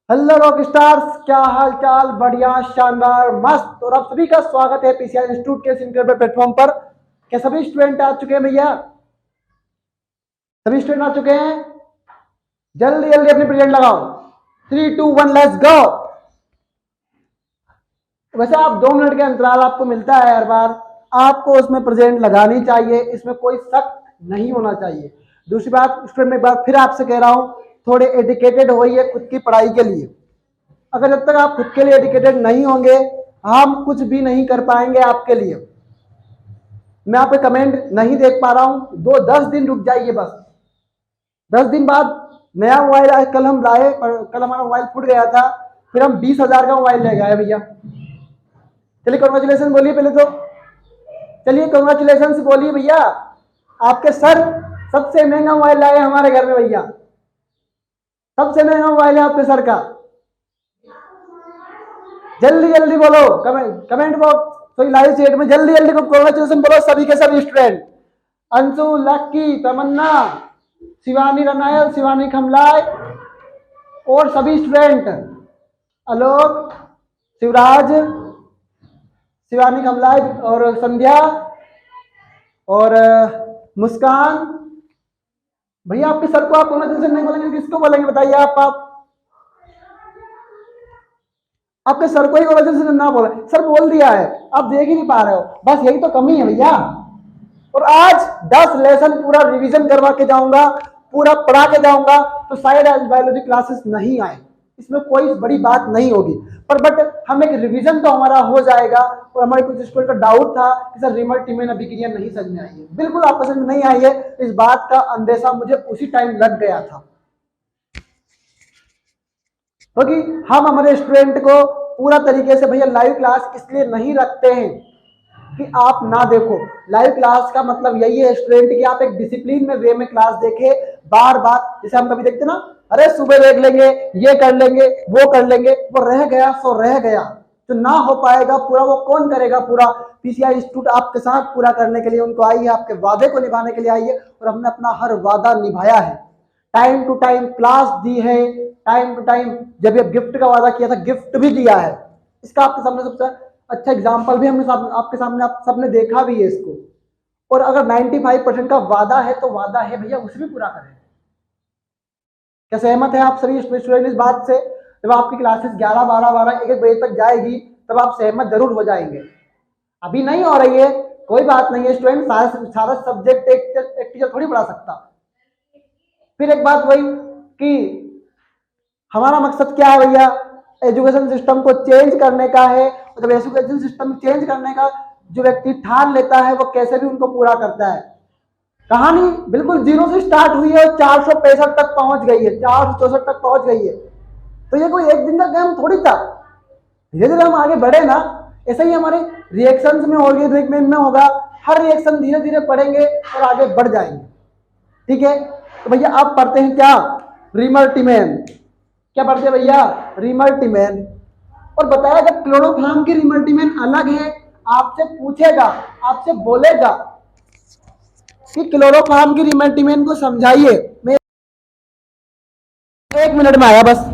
Hello rock stars, क्या हाल चाल। बढ़िया, शानदार, मस्त। और आप सभी का स्वागत है पीसीआर इंस्टीट्यूट के इस इनक्रेडिबल प्लेटफॉर्म पर। क्या सभी स्टूडेंट आ चुके हैं भैया? सभी स्टूडेंट आ चुके हैं? जल्दी जल्दी अपनी प्रेजेंट लगाओ। 3, 2, 1 लेट्स गो। वैसे आप 2 मिनट के अंतराल आपको मिलता है हर बार, आपको उसमें प्रेजेंट लगानी चाहिए, इसमें कोई शक नहीं होना चाहिए। दूसरी बात स्टूडेंट, एक बार फिर आपसे कह रहा हूं, थोड़े एडिकेटेड होइए खुद की पढ़ाई के लिए। अगर जब तक आप खुद के लिए एडिकेटेड नहीं होंगे, हम कुछ भी नहीं कर पाएंगे आपके लिए। मैं आप पे कमेंट नहीं देख पा रहा हूं, 10 दिन रुक जाइए बस। 10 दिन बाद नया मोबाइल आए। कल हम लाए, कल हमारा मोबाइल फूट गया था, फिर हम 20,000 का मोबाइल ले गए भैया। चलिए कॉन्ग्रेचुलेसन बोलिए पहले तो। चलिए कॉन्ग्रेचुलेसन बोलिए भैया। आपके सर सबसे महंगा मोबाइल लाए हमारे घर में भैया। सबसे महंगा मोबाइल है आपके सर का। जल्दी जल्दी बोलो, comment box, sorry live chat में जल्दी जल्दी कॉन्ग्रेचुलेसन बोलो सभी के सभी स्टूडेंट। अंशु, लक्की, तमन्ना, शिवानी रनायल, शिवानी खमलाय और सभी स्टूडेंट, आलोक, शिवराज, शिवानी कमलाय और संध्या और मुस्कान। भैया आपके सर को आप कॉन्ग्रेचुलेसन नहीं बोलेंगे, किसको बोलेंगे बताइए आप आपके सर को ही कॉन्ग्रेचुलेसन ना बोले, सर बोल दिया है, आप देख ही नहीं पा रहे हो, बस यही तो कमी है भैया। और आज 10 लेसन पूरा रिवीजन करवा के जाऊंगा, पूरा पढ़ा के जाऊंगा, तो शायद आज बायोलॉजी क्लासेस नहीं आए, इसमें कोई बड़ी बात नहीं होगी। पर बट हम एक रिवीजन तो हमारा हो जाएगा। और हमारे कुछ स्टूडेंट का डाउट था कि सर रिमल्टीमेन अभिक्रिया नहीं समझ में आई है। बिल्कुल आपको समझ में नहीं आई है, इस बात का अंदेशा मुझे उसी टाइम लग गया था, क्योंकि हम हमारे स्टूडेंट को पूरा तरीके से भैया लाइव क्लास इसलिए नहीं रखते हैं कि आप ना देखो। लाइव क्लास का मतलब यही है स्टूडेंट कि आप एक डिसिप्लिन में वे में क्लास देखें बार बार। जैसे हम कभी देखते ना, अरे सुबह देख लेंगे, ये कर लेंगे, वो कर लेंगे, वो रह गया सो रह गया, जो ना हो पाएगा पूरा वो कौन करेगा। पूरा पीसीआर इंस्टीट्यूट आपके साथ पूरा करने के लिए उनको आई है, आपके वादे को निभाने के लिए आई है, और हमने अपना हर वादा निभाया है। टाइम टू टाइम क्लास दी है, टाइम टू टाइम जब ये गिफ्ट का वादा किया था गिफ्ट भी दिया है। इसका आपके सामने सबसे अच्छा एग्जाम्पल भी हमने आपके सामने आप सबने देखा भी है इसको। और अगर 95% का वादा है तो वादा है भैया, उसे भी पूरा करें। क्या सहमत है आप सभी स्टूडेंट इस बात से? जब आपकी क्लासेस 11, 12, 12, 1 बजे तक जाएगी तब आप सहमत जरूर हो जाएंगे। अभी नहीं हो रही है, कोई बात नहीं है स्टूडेंट, सारा सब्जेक्ट एक टीचर थोड़ी पढ़ा सकता। फिर एक बात वही कि हमारा मकसद क्या है भैया, एजुकेशन सिस्टम को चेंज करने का है। और जब एजुकेशन सिस्टम चेंज करने का जो व्यक्ति ठान लेता है वो कैसे भी उनको पूरा करता है। कहानी बिल्कुल जीरो से स्टार्ट हुई है और 465 तक पहुंच गई है, 464 तक पहुंच गई है। तो ये कोई एक दिन का काम थोड़ी था। धीरे धीरे हम आगे बढ़े ना, ऐसे ही हमारे रिएक्शंस में ऑर्गेनिज्म में होगा। हर रिएक्शन धीरे धीरे पढ़ेंगे और आगे बढ़ जाएंगे। ठीक है, तो भैया आप पढ़ते हैं क्या? रिमल्टीमेन। क्या पढ़ते हैं भैया? रिमल्टीमेन। और बताया जब क्लोरोफॉर्म की रिमल्टीमेन अलग है, आपसे पूछेगा, आपसे बोलेगा कि क्लोरोफॉर्म की रिमल्टीमेन को समझाइए। मैं 1 मिनट में आया बस।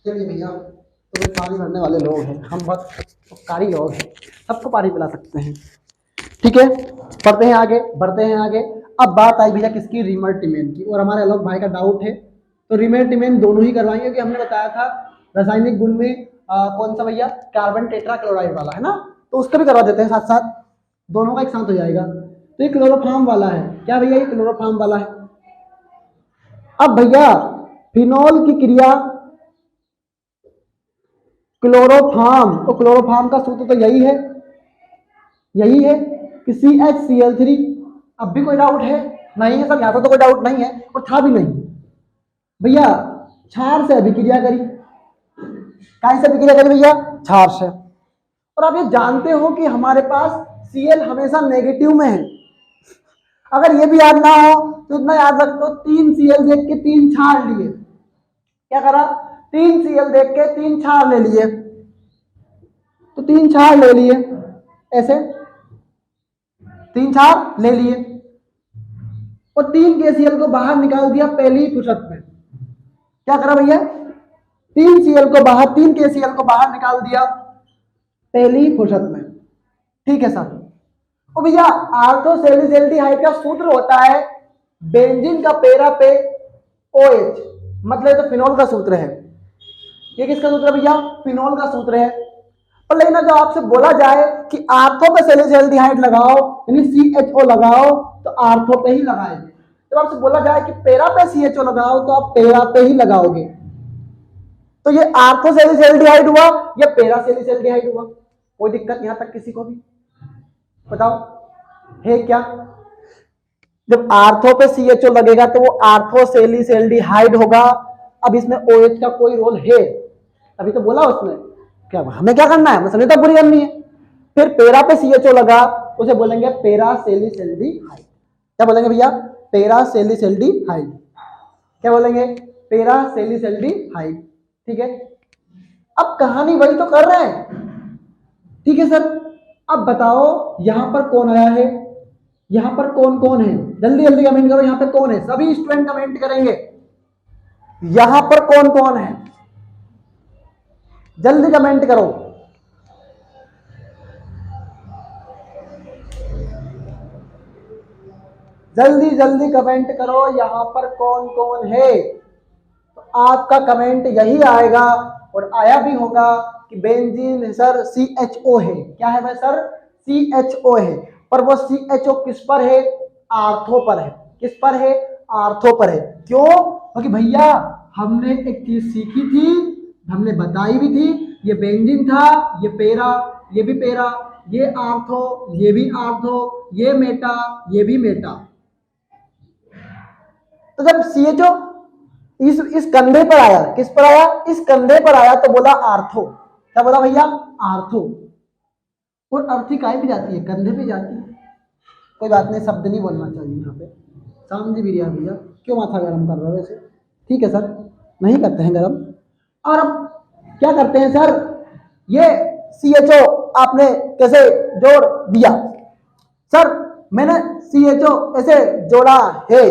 चलिए भैया, तो पानी भरने वाले लोग हैं हम, बस उपकारी लोग हैं, सबको पानी पिला सकते हैं। ठीक है, पढ़ते हैं आगे, बढ़ते हैं आगे। अब बात आई भैया किसकी? रिमल्टीमेन की। और हमारे आलोक भाई का डाउट है, तो रिमल्टीमेन दोनों ही करवाएंगे, क्योंकि हमने बताया था रासायनिक गुण में कौन सा भैया? कार्बन टेट्राक्लोराइड वाला है ना, तो उसका भी करवा देते हैं साथ साथ, दोनों का एक साथ हो जाएगा। तो ये क्लोरोफॉर्म वाला है। क्या भैया? ये क्लोरोफॉर्म वाला है। अब भैया फिनोल की क्रिया क्लोरोफॉर्म, तो क्लोरोफॉर्म का सूत्र तो यही है, यही है कि CH Cl3। अब भी कोई डाउट है? नहीं है सर, यहाँ तो कोई डाउट नहीं है और था भी नहीं। भैया क्षार से अभिक्रिया करी। कैसे अभिक्रिया करी भैया? क्षार से। और आप ये जानते हो कि हमारे पास Cl हमेशा नेगेटिव में है। अगर ये भी याद ना हो तो इतना याद रख दो, 3 Cl देख के 3 क्षार लिए। क्या करा, 3Cl देख के 3 क्षार ले लिए, तो 3 क्षार ले लिए, ऐसे 3 क्षार ले लिए और 3KCl को बाहर निकाल दिया पहली ही फुर्सत में। क्या करा भैया, 3KCl को बाहर निकाल दिया पहली ही फुर्सत में। ठीक है सर। और भैया आर्थोसेलिसल्डिहाइड का सूत्र होता है बेंजीन का पैरा पे OH, मतलब तो फिनोल का सूत्र है। ये किसका सूत्र है भैया, फिनोल का सूत्र है। और लेकिन अगर आपसे बोला जाए कि आर्थो पे सेलिसल्डिहाइड लगाओ यानी CHO लगाओ तो आर्थो पे ही लगाएंगे। जब आपसे बोला जाए कि पैरा पे CHO लगाओ तो आप पैरा पे ही लगाओगे। तो ये आर्थो सेलिसल्डिहाइड हुआ या पैरा सेलिसल्डिहाइड हुआ, कोई दिक्कत यहां तक किसी को भी बताओ है क्या? जब आर्थो पे CHO लगेगा तो वो आर्थो सेलिसल्डिहाइड होगा। अब इसमें OH का कोई रोल है? अभी तो बोला उसने, क्या हमें क्या करना है, हमें समझता पूरी करनी है। फिर पैरा पे CHO लगा उसे बोलेंगे पैरा सेलिसल्डिहाइड। क्या बोलेंगे भैया, पैरा सेलिसल्डिहाइड। क्या बोलेंगे, पैरा सेलिसल्डिहाइड। ठीक है, अब कहानी वही तो कर रहे हैं। ठीक है सर, अब बताओ यहां पर कौन आया है, यहां पर कौन कौन है, जल्दी जल्दी कमेंट करो। यहां पर कौन है, सभी स्टूडेंट कमेंट करेंगे। यहां पर कौन कौन है, जल्दी कमेंट करो। जल्दी जल्दी कमेंट करो, यहां पर कौन कौन है। तो आपका कमेंट यही आएगा और आया भी होगा कि बेंजीन सर CHO है। क्या है भाई सर, CHO है। पर वो CHO किस पर है, आर्थो पर है। किस पर है, आर्थो पर है। क्यों, क्योंकि भैया हमने एक चीज सीखी थी, हमने बताई भी थी, ये बेंजीन था, ये पैरा, ये भी पैरा, ये आर्थो, ये भी आर्थो, ये मेटा, ये भी मेटा। तो जब CHO इस कंधे पर आया, किस पर आया, इस कंधे पर आया, तो बोला आर्थो। क्या बोला भैया, आर्थो। और अर्थी काहे पे जाती है, कंधे पे जाती है। कोई बात नहीं, शब्द नहीं बोलना चाहिए यहाँ पे। समझ भी रहा भैया, क्यों माथा गर्म कर रहे हो वैसे। ठीक है सर, नहीं करते हैं गर्म। और अब क्या करते हैं सर, ये CHO आपने कैसे जोड़ दिया सर, मैंने CHO ऐसे जोड़ा है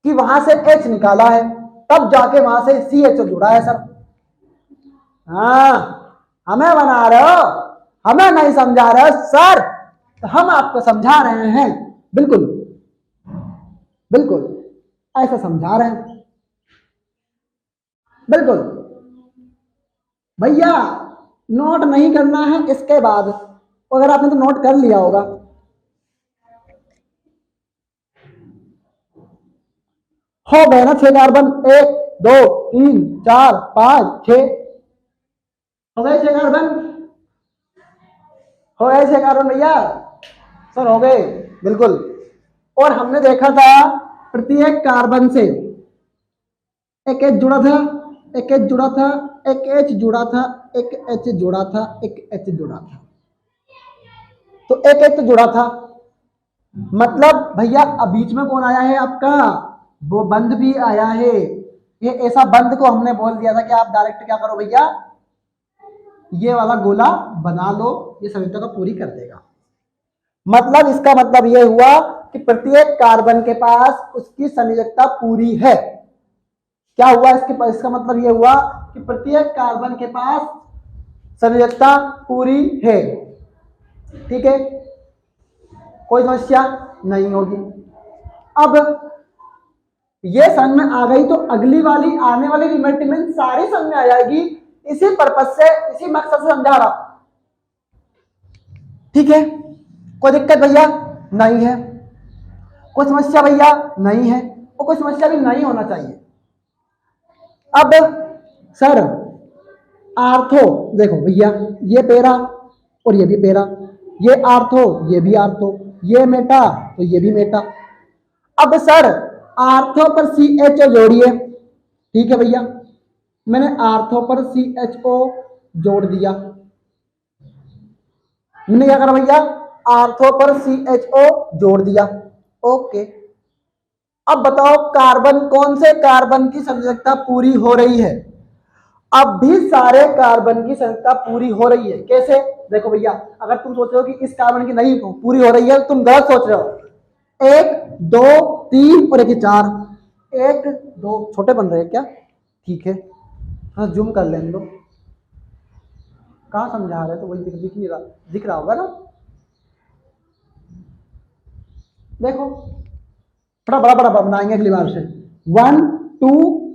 कि वहां से H निकाला है, तब जाके वहां से CHO जुड़ा है सर। हाँ, हमें बना रहे हो, हमें नहीं समझा रहे हो सर, तो हम आपको समझा रहे हैं। बिल्कुल बिल्कुल ऐसा समझा रहे हैं, बिल्कुल। भैया नोट नहीं करना है इसके बाद, अगर आपने तो नोट कर लिया होगा। हो गए ना 6 कार्बन, 1 2 3 4 5 6, हो गए 6 कार्बन, हो गए 6 कार्बन भैया सर, हो गए बिल्कुल। और हमने देखा था प्रत्येक कार्बन से एक H जुड़ा था, एक H जुड़ा था, एक H जुड़ा था, एक H जुड़ा था, एक H जुड़ा था, तो एक H तो जुड़ा था। मतलब भैया अब बीच में कौन आया है आपका, वो बंद भी आया है। ये ऐसा बंद को हमने बोल दिया था कि आप डायरेक्ट क्या करो भैया, ये वाला गोला बना लो, ये संयुक्ता को पूरी कर देगा। मतलब इसका मतलब ये हुआ कि प्रत्येक कार्बन के पास उसकी संयोजकता पूरी है। क्या हुआ इसके पास, इसका मतलब ये हुआ कि प्रत्येक कार्बन के पास संयोजकता पूरी है। ठीक है, कोई समस्या नहीं होगी। अब ये समझ में आ गई तो अगली वाली आने वाली रिमेटिमेंट सारी समझ में आ जाएगी। इसी पर्पज से, इसी मकसद से समझा रहा। ठीक है, कोई दिक्कत भैया नहीं है, कोई समस्या भैया नहीं है, और कोई समस्या भी नहीं होना चाहिए। अब सर आर्थो देखो भैया, ये पैरा और ये भी पैरा, ये आर्थो, ये भी आर्थो, ये मेटा तो ये भी मेटा। अब सर आर्थो पर CHO जोड़िए। ठीक है भैया, मैंने आर्थो पर CHO जोड़ दिया। मैंने क्या करा भैया, आर्थो पर CHO जोड़ दिया। ओके, अब बताओ कार्बन, कौन से कार्बन की संयोजकता पूरी हो रही है? अब भी सारे कार्बन की संयोजकता पूरी हो रही है। कैसे? देखो भैया, अगर तुम सोच रहे हो कि इस कार्बन की नहीं पूरी हो रही है, तुम गलत सोच रहे हो। 1 2 3 और 1 4, 1 2 छोटे बन रहे हैं क्या? ठीक है, हाँ जूम कर लेने दो। कहाँ समझा रहे तो वही दिख नहीं रहा, दिख रहा होगा ना? देखो थोड़ा बड़ा बड़ा बनाएंगे अगली बार से। 1 2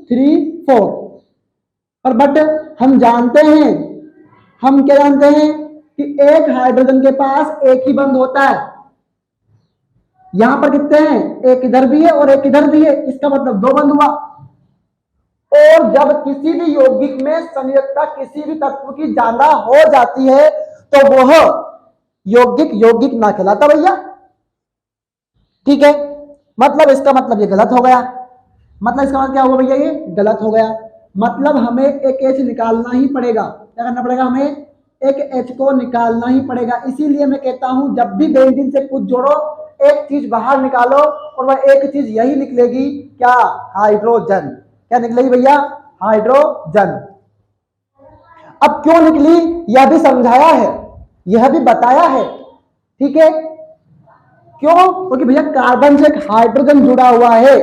3 4। और बट हम जानते हैं, हम क्या जानते हैं कि एक हाइड्रोजन के पास एक ही बंध होता है। यहां पर कितने हैं? एक इधर भी है और एक इधर भी है, इसका मतलब 2 बंध हुआ। और जब किसी भी यौगिक में संयोजकता किसी भी तत्व की ज्यादा हो जाती है तो वह यौगिक यौगिक ना कहलाता भैया। ठीक है, मतलब इसका मतलब ये गलत हो गया। मतलब इसका मतलब क्या हुआ भैया? ये गलत हो गया। मतलब हमें एक एच निकालना ही पड़ेगा। क्या करना पड़ेगा? हमें एक एच को निकालना ही पड़ेगा। इसीलिए मैं कहता हूं जब भी बेंजीन से कुछ जोड़ो, एक चीज बाहर निकालो और वह एक चीज यही निकलेगी, क्या? हाइड्रोजन। क्या निकलेगी भैया? हाइड्रोजन। अब क्यों निकली यह भी समझाया है, यह भी बताया है। ठीक है, क्यों? क्योंकि भैया कार्बन से एक हाइड्रोजन जुड़ा हुआ है।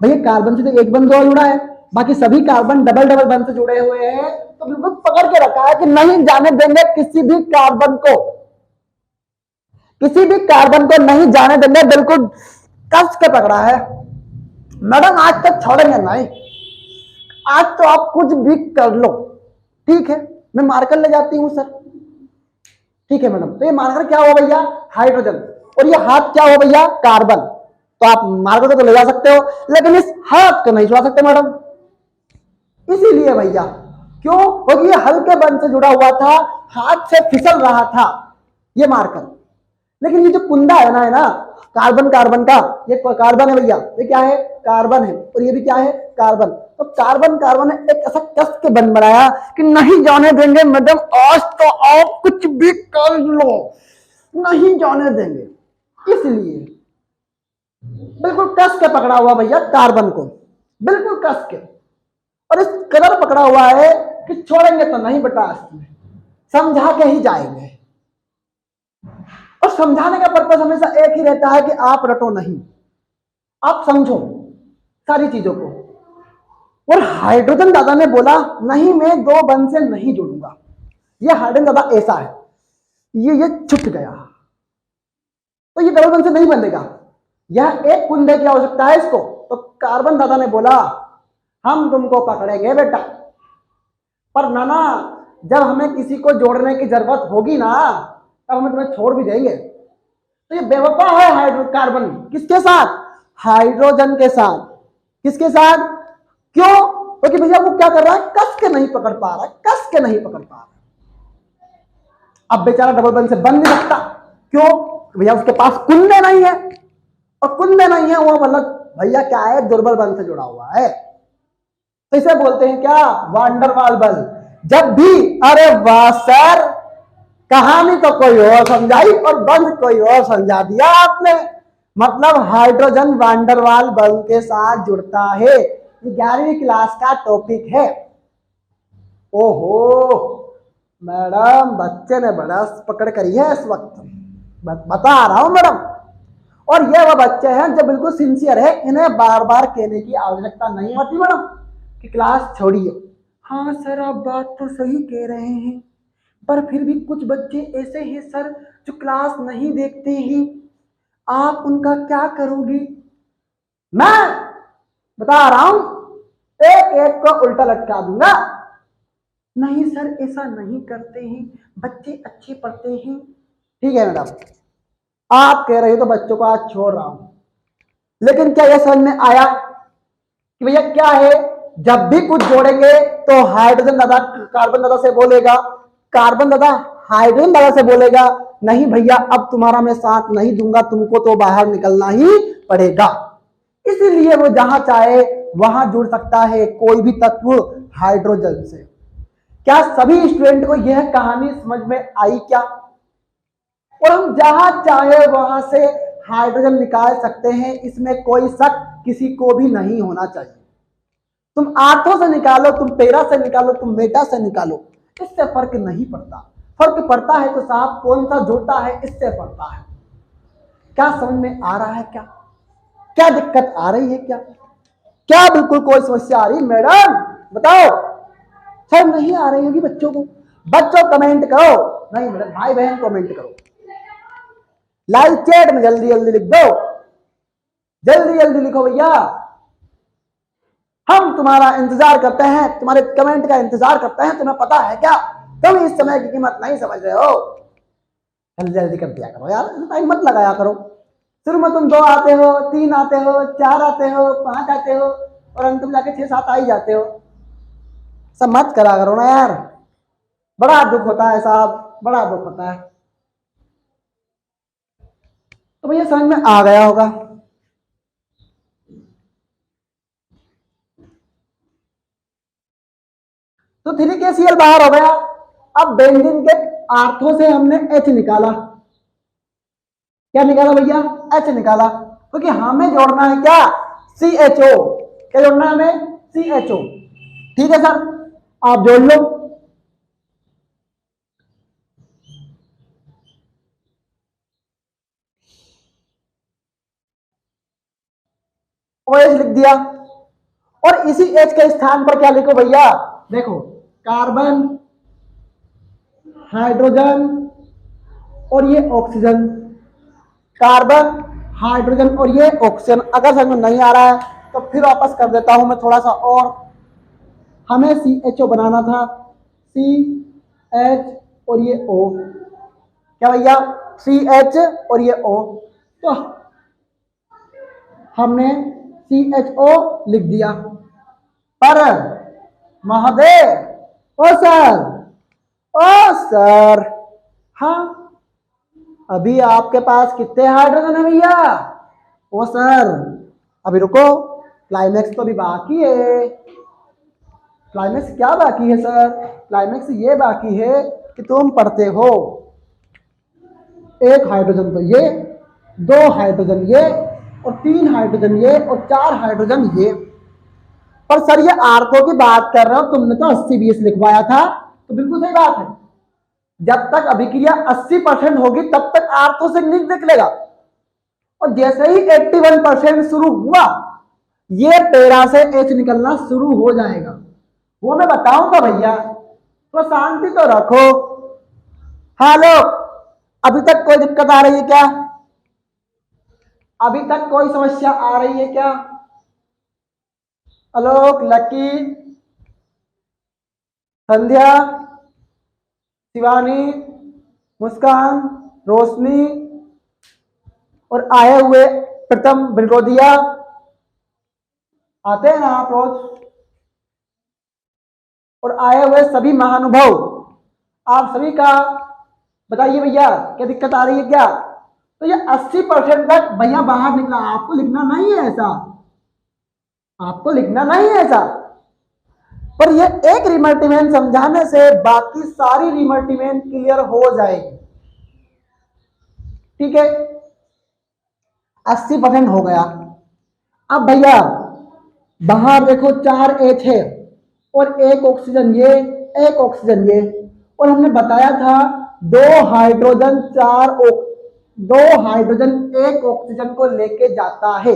भैया कार्बन से तो एक बंध जुड़ा है, बाकी सभी कार्बन डबल डबल बंध से जुड़े हुए हैं। तो बिल्कुल पकड़ के रखा है कि नहीं जाने देंगे किसी भी कार्बन को, किसी भी कार्बन को नहीं जाने देंगे, बिल्कुल कस के पकड़ा है। मैडम आज तक छोड़ेंगे नहीं, आज तो आप कुछ भी कर लो। ठीक है, मैं मार्कर ले जाती हूं सर। ठीक है मैडम, तो ये मार्कर क्या हुआ भैया? हाइड्रोजन। और ये हाथ क्या हुआ भैया? कार्बन। तो आप मार्कर को तो ले जा सकते हो, लेकिन इस हाथ को नहीं छुड़ा सकते मैडम। इसीलिए भैया, क्यों? क्योंकि ये हल्के बंध से जुड़ा हुआ था, हाथ से फिसल रहा था ये मार्कर। लेकिन ये जो कुंदा है ना कार्बन, कार्बन का, ये कार्बन है भैया, ये क्या है? कार्बन है। और ये भी क्या है? कार्बन। तो कार्बन कार्बन ने एक ऐसा कस के बंध बनाया कि नहीं जाने देंगे मैडम, आज तो आप कुछ भी कर लो, नहीं जाने देंगे। इसलिए बिल्कुल कस के पकड़ा हुआ भैया कार्बन को, बिल्कुल कस के। और इस कदर पकड़ा हुआ है कि छोड़ेंगे तो नहीं बेटा, समझा के ही जाएंगे। और समझाने का पर्पस हमेशा एक ही रहता है कि आप रटो नहीं, आप समझो सारी चीजों को। और हाइड्रोजन दादा ने बोला नहीं, मैं 2 बंध से नहीं जुड़ूंगा। ये हाइड्रोजन दादा ऐसा है, ये छुट गया तो ये डबल बंध से नहीं बनेगा। यह एक कुंदे की आवश्यकता है इसको। तो कार्बन दादा ने बोला हम तुमको पकड़ेंगे बेटा, पर नाना जब हमें किसी को जोड़ने की जरूरत होगी ना, तब हमें तुम्हें छोड़ भी देंगे। तो ये बेवफा है हाइड्रोकार्बन। किसके साथ? हाइड्रोजन के साथ। किसके साथ? क्यों? क्योंकि भैया वो क्या कर रहा है? कस के नहीं पकड़ पा रहा है, कस के नहीं पकड़ पा रहा। अब बेचारा डबल बंध से बन नहीं सकता। क्यों? भैया उसके पास कुंडे नहीं है, और कुंडे नहीं है वो मतलब भैया क्या है? दुर्बल बंध से जुड़ा हुआ है। तो इसे बोलते हैं क्या? वांडरवाल बल। जब भी, अरे वाह सर, कहानी तो कोई और समझाई और बंध कोई और समझा दिया आपने। मतलब हाइड्रोजन वांडरवाल बल के साथ जुड़ता है। ये 11वीं क्लास का टॉपिक है। ओहो मैडम, बच्चे ने बड़ा पकड़ करी है इस वक्त, बता रहा हूं मैडम। और ये वो बच्चे हैं जो बिल्कुल सिंसियर है, इन्हें बार बार कहने की आवश्यकता नहीं होती मैडम कि क्लास छोड़िए। हाँ सर आप बात तो सही कह रहे हैं, पर फिर भी कुछ बच्चे ऐसे हैं सर जो क्लास नहीं देखते हैं, आप उनका क्या करोगे? मैं बता रहा हूं, एक एक को उल्टा लटका दूंगा। नहीं सर ऐसा नहीं करते हैं, बच्चे अच्छे पढ़ते हैं। ठीक है मैडम, आप कह रहे हो तो बच्चों को आज छोड़ रहा हूं, लेकिन क्या यह समझ में आया कि भैया क्या है? जब भी कुछ जोड़ेंगे तो हाइड्रोजन दादा कार्बन दादा से बोलेगा, कार्बन दादा हाइड्रोजन दादा से बोलेगा नहीं भैया अब तुम्हारा मैं साथ नहीं दूंगा, तुमको तो बाहर निकलना ही पड़ेगा। इसीलिए वो जहां चाहे वहां जुड़ सकता है कोई भी तत्व हाइड्रोजन से। क्या सभी स्टूडेंट को यह कहानी समझ में आई क्या? और हम जहां चाहे वहां से हाइड्रोजन निकाल सकते हैं, इसमें कोई शक किसी को भी नहीं होना चाहिए। तुम आर्थो से निकालो, तुम पेरा से निकालो, तुम मेटा से निकालो, इससे फर्क नहीं पड़ता। फर्क पड़ता है तो साहब कौन सा जोड़ता है, इससे पड़ता है। क्या समझ में आ रहा है? क्या क्या दिक्कत आ रही है? क्या क्या बिल्कुल कोई समस्या आ रही है मैडम? बताओ। सर नहीं आ रही होगी बच्चों को? बच्चों कमेंट करो। नहीं मैडम, भाई बहन कमेंट करो, लाइव चैट में जल्दी जल्दी लिख दो, जल्दी जल्दी लिखो भैया। हम तुम्हारा इंतजार करते हैं, तुम्हारे कमेंट का इंतजार करते हैं। तुम्हें पता है क्या, तुम इस समय की कीमत नहीं समझ रहे हो। जल्दी जल्दी कर दिया करो यार, टाइम मत लगाया करो। शुरू में तुम 2 आते हो, 3 आते हो, 4 आते हो, 5 आते हो, और अंत में जाके 6-7 आ ही जाते हो। सब मत करा करो ना यार, बड़ा दुख होता है साहब, बड़ा दुख होता है। तो भैया समझ में आ गया होगा। तो 3KCl बाहर हो गया। अब बेंजीन के आर्थो से हमने H निकाला। क्या निकाला भैया? H निकाला, क्योंकि हमें जोड़ना है क्या? CHO। क्या जोड़ना है हमें? CHO। ठीक है सर, आप जोड़ लो। OH लिख दिया, और इसी H के स्थान पर क्या लिखो भैया? देखो, कार्बन, हाइड्रोजन और ये ऑक्सीजन। कार्बन, हाइड्रोजन और ये ऑक्सीजन। अगर समझ में नहीं आ रहा है तो फिर वापस कर देता हूं मैं थोड़ा सा और। हमें CHO बनाना था, CH और ये O। क्या भैया? CH और ये O। तो हमने CHO लिख दिया। पर महोदय, ओ सर, ओ सर, हाँ अभी आपके पास कितने हाइड्रोजन है भैया? ओ सर अभी रुको, क्लाइमेक्स तो अभी बाकी है। क्लाइमेक्स क्या बाकी है सर? क्लाइमेक्स ये बाकी है कि तुम पढ़ते हो 1 हाइड्रोजन तो ये, 2 हाइड्रोजन ये, और 3 हाइड्रोजन ये, और 4 हाइड्रोजन ये। पर सर ये आर्थो की बात कर रहे हो, तुमने तो 80-20 लिखवाया था। तो बिल्कुल सही बात है, जब तक अभिक्रिया 80% होगी तब तक आर्थो से निकलेगा, और जैसे ही 81% शुरू हुआ, ये पेरा से H निकलना शुरू हो जाएगा। वो मैं बताऊंगा भैया, तो शांति तो रखो। हेलो, अभी तक कोई दिक्कत आ रही है क्या? अभी तक कोई समस्या आ रही है क्या? आलोक, लकी, संध्या, शिवानी, मुस्कान, रोशनी, और आए हुए प्रथम बिल्रोदिया, आते हैं ना आप रोज, और आए हुए सभी महानुभाव, आप सभी का बताइए भैया क्या दिक्कत आ रही है क्या? तो ये 80% तक भैया बाहर निकला। आपको लिखना नहीं है ऐसा, आपको लिखना नहीं है ऐसा। पर ये एक रिमल्टीमेंट समझाने से बाकी सारी रिमल्टीमेंट क्लियर हो जाएगी। ठीक है, 80% हो गया। अब भैया बाहर देखो 4 H है, और 1 ऑक्सीजन ये, 1 ऑक्सीजन ये, और हमने बताया था 2 हाइड्रोजन 2 हाइड्रोजन 1 ऑक्सीजन को लेके जाता है।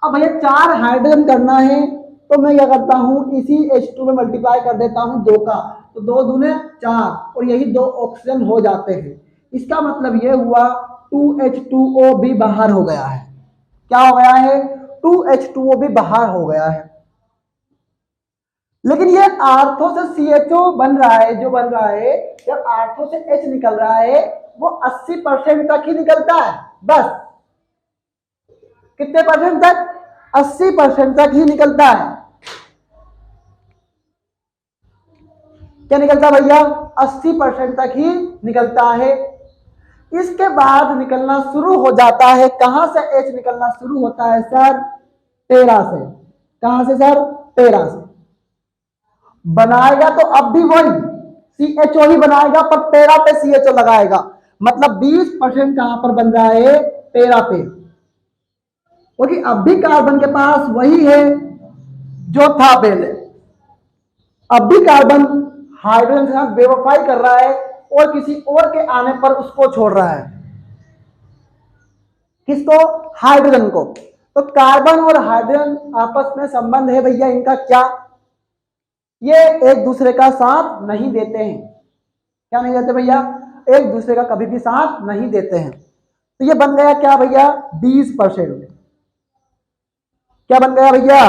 अब भैया 4 हाइड्रोजन करना है, तो मैं क्या करता हूं, इसी H2 में मल्टीप्लाई कर देता हूं 2 का, तो 2 दूने 4, और यही 2 ऑक्सीजन हो जाते हैं। इसका मतलब ये हुआ 2H2O भी बाहर हो गया है। क्या हो गया है? 2H2O भी बाहर हो गया है। लेकिन ये आर्थो से CHO बन रहा है, जो बन रहा है, जब आर्थो से H निकल रहा है वो 80% तक ही निकलता है। बस कितने परसेंट तक? 80% तक ही निकलता है। क्या निकलता भैया? 80% तक ही निकलता है। इसके बाद निकलना शुरू हो जाता है, कहां से H निकलना शुरू होता है सर? पेरा से। कहां से सर? पेरा से। बनाएगा तो अब भी वही CHO ही बनाएगा, पर पेरा पे CHO लगाएगा। मतलब 20% कहां पर बन रहा है? 13 पे, क्योंकि अब भी कार्बन के पास वही है जो था पहले। अब भी कार्बन हाइड्रोजन के साथ बेवफाई कर रहा है और किसी और के आने पर उसको छोड़ रहा है। किसको? हाइड्रोजन को। तो कार्बन और हाइड्रोजन आपस में संबंध है भैया इनका क्या? ये एक दूसरे का साथ नहीं देते हैं। क्या नहीं देते भैया? एक दूसरे का कभी भी साथ नहीं देते हैं। तो ये बन गया क्या भैया? 20%। क्या बन गया भैया?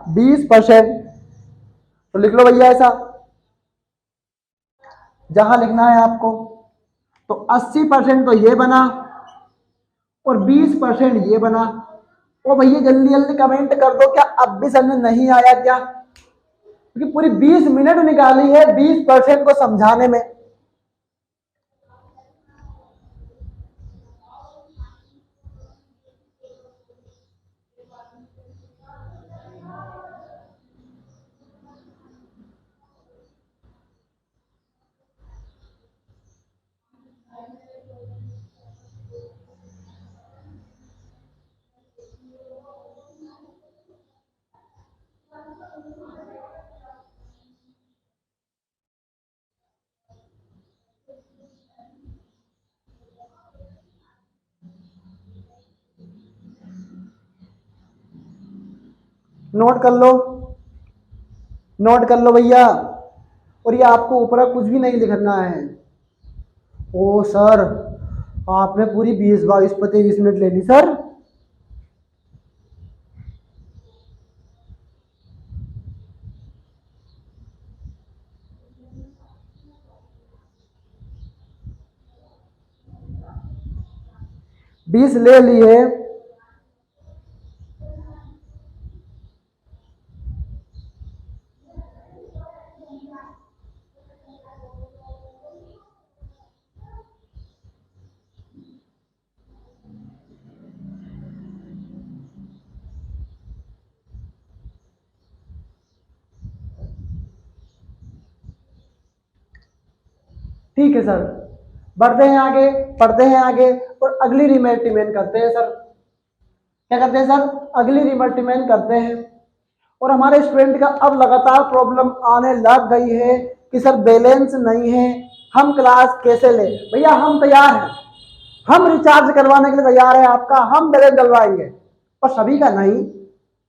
20%। तो लिख लो भैया ऐसा, जहां लिखना है आपको। तो 80% तो ये बना और 20% ये बना। ओ भैया जल्दी जल्दी कमेंट कर दो, क्या अब भी समझ नहीं आया क्या? क्योंकि पूरी 20 मिनट निकाली है 20% को समझाने में। नोट कर लो, नोट कर लो भैया। और ये आपको ऊपर कुछ भी नहीं लिखना है। ओ सर, आपने पूरी 20 22 25 मिनट ले ली सर। बीस ले लिए। ठीक है सर, बढ़ते हैं आगे, पढ़ते हैं आगे और अगली रिमल्टीमेंट करते हैं सर। क्या करते हैं सर? अगली रिमल्टीमेंट करते हैं। और हमारे स्टूडेंट का अब लगातार प्रॉब्लम आने लग गई है कि सर बैलेंस नहीं है, हम क्लास कैसे ले? भैया हम तैयार हैं, हम रिचार्ज करवाने के लिए तैयार है आपका, हम बैलेंस डलवाएंगे, पर सभी का नहीं।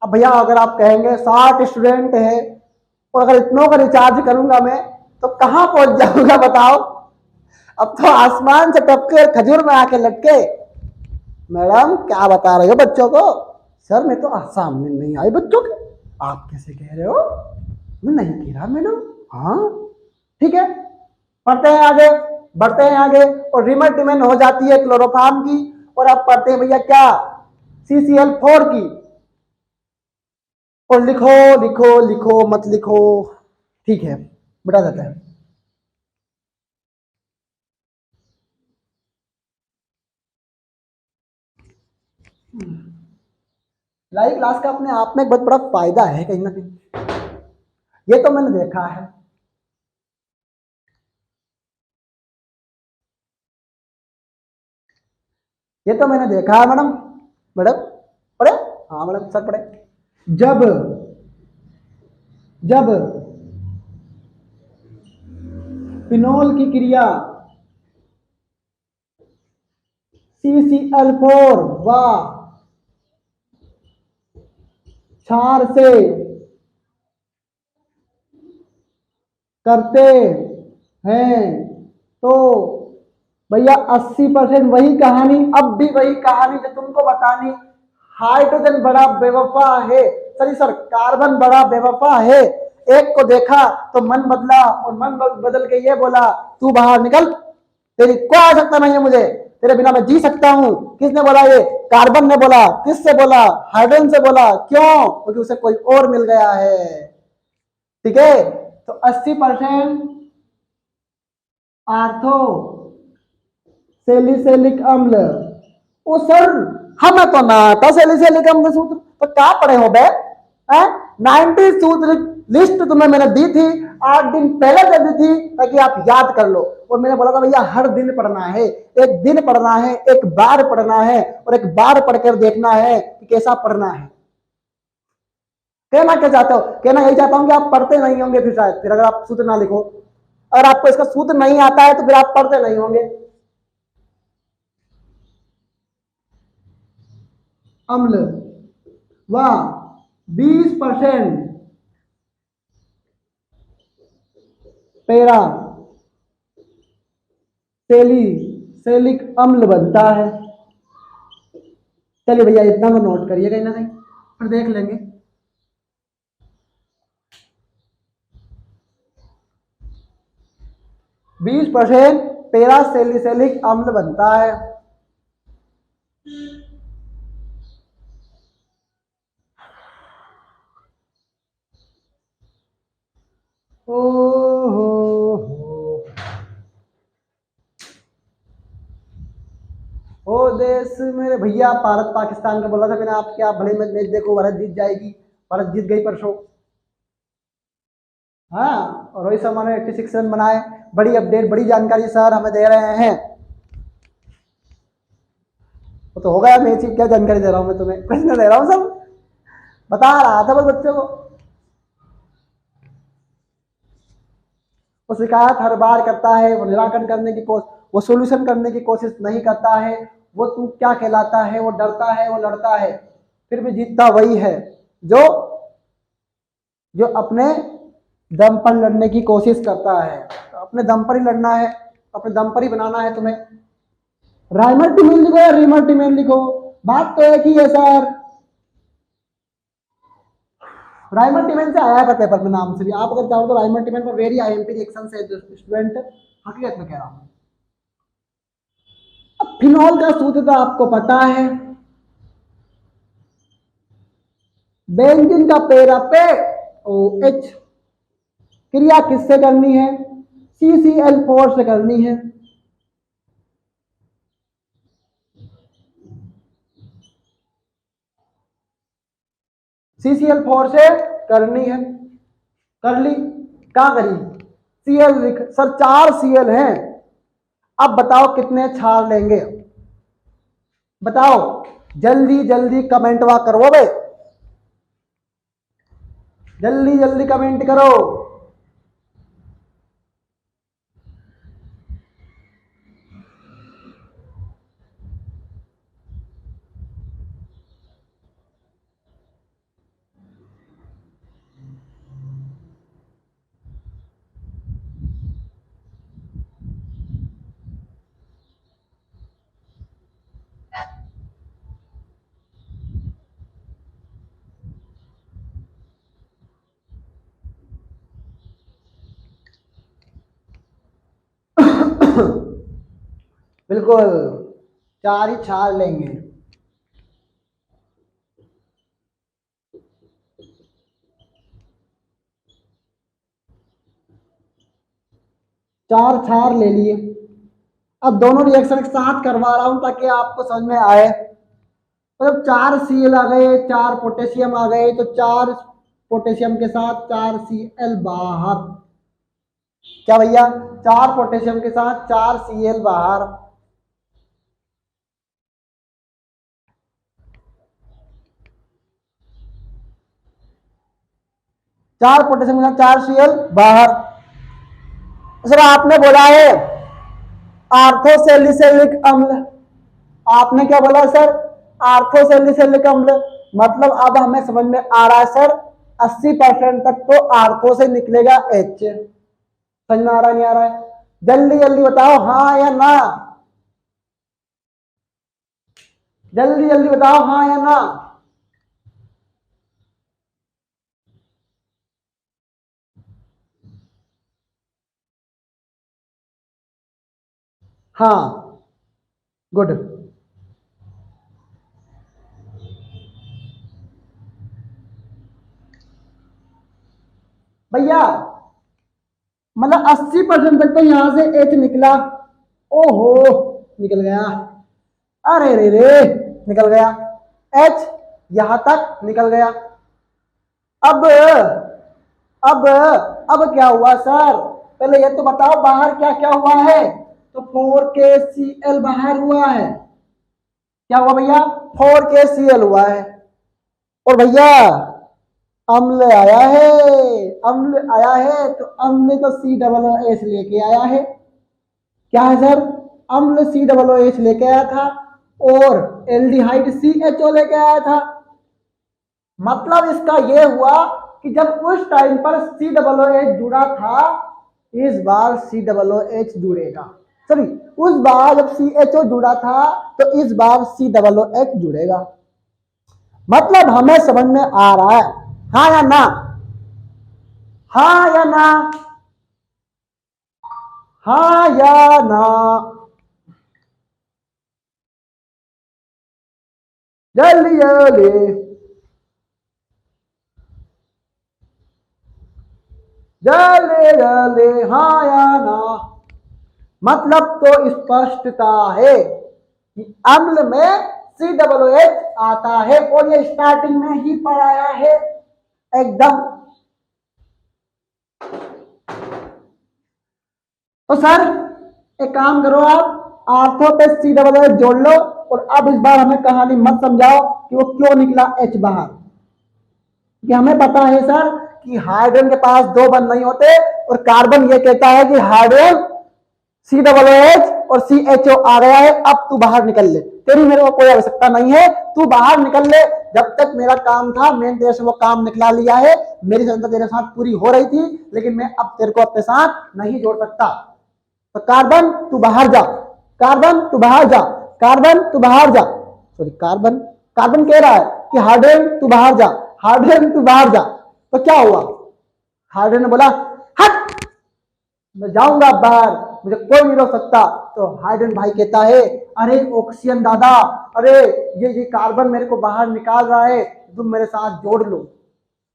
अब भैया अगर आप कहेंगे 60 स्टूडेंट है और अगर इतनों का रिचार्ज करूंगा मैं तो कहाँ पहुंच जाऊंगा बताओ? अब तो आसमान से टपके खजूर में आके लटके। मैडम क्या बता रहे हो बच्चों को? सर मैं तो सामने नहीं आई बच्चों के। आप कैसे कह रहे हो? मैं नहीं कह रहा मैडम। हाँ ठीक है, पढ़ते हैं आगे, बढ़ते हैं आगे। और रिमल्टीमेंट हो जाती है क्लोरोफॉर्म की। और अब पढ़ते हैं भैया क्या? CCl4 की। और लिखो लिखो लिखो मत लिखो, ठीक है बता देते हैं। लाइव क्लास का अपने आप में एक बहुत बड़ा फायदा है कहीं ना कहीं, ये तो मैंने देखा है। ये तो मैंने देखा है मैडम। मैडम पढ़े? हाँ मैडम सर पढ़े। जब जब फिनोल की क्रिया CCl4 व क्षार से करते हैं तो भैया 80% वही कहानी, अब भी वही कहानी जो तुमको बतानी। हाइड्रोजन बड़ा बेवफा है, सॉरी सर कार्बन बड़ा बेवफा है। एक को देखा तो मन बदला और मन बदल के ये बोला तू बाहर निकल, तेरी कोई आवश्यकता नहीं है मुझे, तेरे बिना मैं जी सकता हूं। किसने बोला ये? कार्बन ने बोला। किससे बोला? हाइड्रोजन से बोला। क्यों? क्योंकि उसे कोई और मिल गया है। ठीक है, तो 80% आर्थो सैलिसिलिक अम्ल। ओ सर हमें तो ना था सैलिसिलिक अम्ल सूत्र, तो क्या पढ़े हो बे? 90 सूत्र लिस्ट तुम्हें मैंने दी थी, 8 दिन पहले दे दी थी ताकि आप याद कर लो। और मैंने बोला था भैया हर दिन पढ़ना है, एक दिन पढ़ना है, एक बार पढ़ना है और एक बार पढ़कर देखना है कि कैसा पढ़ना है। कहना क्या चाहते हो? कहना यही चाहता हूं कि आप पढ़ते नहीं होंगे फिर शायद, फिर अगर आप सूत्र ना लिखो, अगर आपको इसका सूत्र नहीं आता है तो फिर आप पढ़ते नहीं होंगे। अम्ल व 20% पैरा सेलिक अम्ल बनता है। चलिए भैया इतना को नोट करिए कहीं ना कहीं, फिर देख लेंगे। बीस % पैरासेलिसिलिक अम्ल बनता है। ओ देश मेरे भैया, भारत पाकिस्तान का बोला था मैंने आपके, आप भले मैच देखो, भारत जीत जाएगी, भारत जीत गई परसों। हाँ, और रोहित शर्मा ने 86 रन बनाए। बड़ी अपडेट, बड़ी जानकारी सर हमें दे रहे हैं। वो तो हो गया मैच की, क्या जानकारी दे रहा हूँ मैं तुम्हें, कुछ नहीं दे रहा हूँ, सब बता रहा था बस बच्चों को। वो शिकायत हर बार करता है, वो निराकरण करने की वो सोल्यूशन करने की कोशिश नहीं करता है। वो तू क्या कहलाता है, वो डरता है, वो लड़ता है, फिर भी जीतता वही है जो जो अपने दम पर लड़ने की कोशिश करता है। तो अपने दम पर ही लड़ना है, अपने दम पर ही बनाना है तुम्हें। राइमर टीमेन लिखो या रीमर टीमेन लिखो, बात तो एक ही है सर। राइमर टीमेन से आया है पेपर में नाम से भी, आप अगर चाहो तो राइमर टीमेन पर वेरी आईएमपी रिएक्शन से स्टूडेंट, हकीकत में कह रहा हूं। अब फिनॉल का सूत्र तो आपको पता है, बेंजीन का पैरा पे OH, क्रिया किससे करनी है? CCl4 से करनी है। CCl4 से करनी है, कर ली, क्या करी? Cl लिख, सर 4 Cl हैं, अब बताओ कितने क्षार लेंगे? बताओ, जल्दी जल्दी कमेंट वा करो बे, जल्दी जल्दी कमेंट करो। बिल्कुल 4 ही क्षार लेंगे। चार क्षार ले लिए। अब दोनों रिएक्शन एक साथ करवा रहा हूं ताकि आपको समझ में आए। तो जब 4 Cl आ गए, 4 पोटेशियम आ गए, तो 4 पोटेशियम के साथ 4 Cl बाहर। क्या भैया? 4 पोटेशियम के साथ 4 Cl बाहर। चार पोटेशियम के साथ 4 Cl बाहर। सर आपने बोला है आर्थोसैलिसिलिक अम्ल, आपने क्या बोला सर? आर्थोसैलिसिलिक अम्ल, मतलब अब हमें समझ में आ रहा है सर, 80% तक तो आर्थो से निकलेगा H। समझ में आ रहा नहीं आ रहा है? जल्दी जल्दी बताओ हाँ या ना, जल्दी जल्दी बताओ हाँ या ना। हाँ, गुड। भैया मतलब 80% तक तो यहां से H निकला, ओहो निकल गया, अरे रे रे निकल गया, H यहां तक निकल गया। अब अब अब क्या हुआ सर? पहले ये तो बताओ बाहर क्या क्या हुआ है। तो 4KCl बाहर हुआ है। क्या हुआ भैया? 4KCl हुआ है। और भैया अम्ल आया है। अम्ल आया है तो अम्ल तो COOH लेके आया है। क्या है सर? अम्ल COOH लेके आया था और एल्डिहाइड CHO लेके आया था। मतलब इसका ये हुआ कि जब उस टाइम पर COOH जुड़ा था, इस बार COOH जुड़ेगा। सॉरी, उस बार जब CHO जुड़ा था तो इस बार COOH जुड़ेगा। मतलब हमें समझ में आ रहा है? हाँ या ना? हाँ या ना? हाँ या ना? जल्दी जल्दी, जल्दी जल्दी, हाँ या ना? मतलब तो स्पष्टता है कि अम्ल में COOH आता है और ये स्टार्टिंग में ही पढ़ाया है एकदम। तो सर एक काम करो, आप आर्थो पे COOH जोड़ लो और अब इस बार हमें कहानी मत समझाओ कि वो क्यों निकला H बाहर। कि हमें पता है सर कि हाइड्रोजन के पास दो बंध नहीं होते और कार्बन ये कहता है कि हाइड्रोजन COOH और CHO आ गया है, अब तू बाहर निकल ले, तेरी मेरे को कोई आवश्यकता नहीं है, तू बाहर निकल ले। जब तक मेरा काम था मैंने तेरे से वो काम निकला लिया है, मेरी जनता तेरे साथ पूरी हो रही थी, लेकिन मैं अब तेरे को अपने साथ नहीं जोड़ सकता। तो कार्बन तू बाहर जा, कार्बन तू बाहर जा, कार्बन तू बाहर जा। सॉरी, कार्बन कार्बन कह रहा है कि हाइड्रोजन तू बाहर जा, हाइड्रोजन तू बाहर जा। तो क्या हुआ? हाइड्रोजन ने बोला हट, मैं जाऊंगा बाहर, मुझे कोई नहीं रोक सकता। तो हाइड्रोजन भाई कहता है अरे ऑक्सीजन दादा, अरे ये कार्बन मेरे को बाहर निकाल रहा है, तुम मेरे साथ जोड़ लो।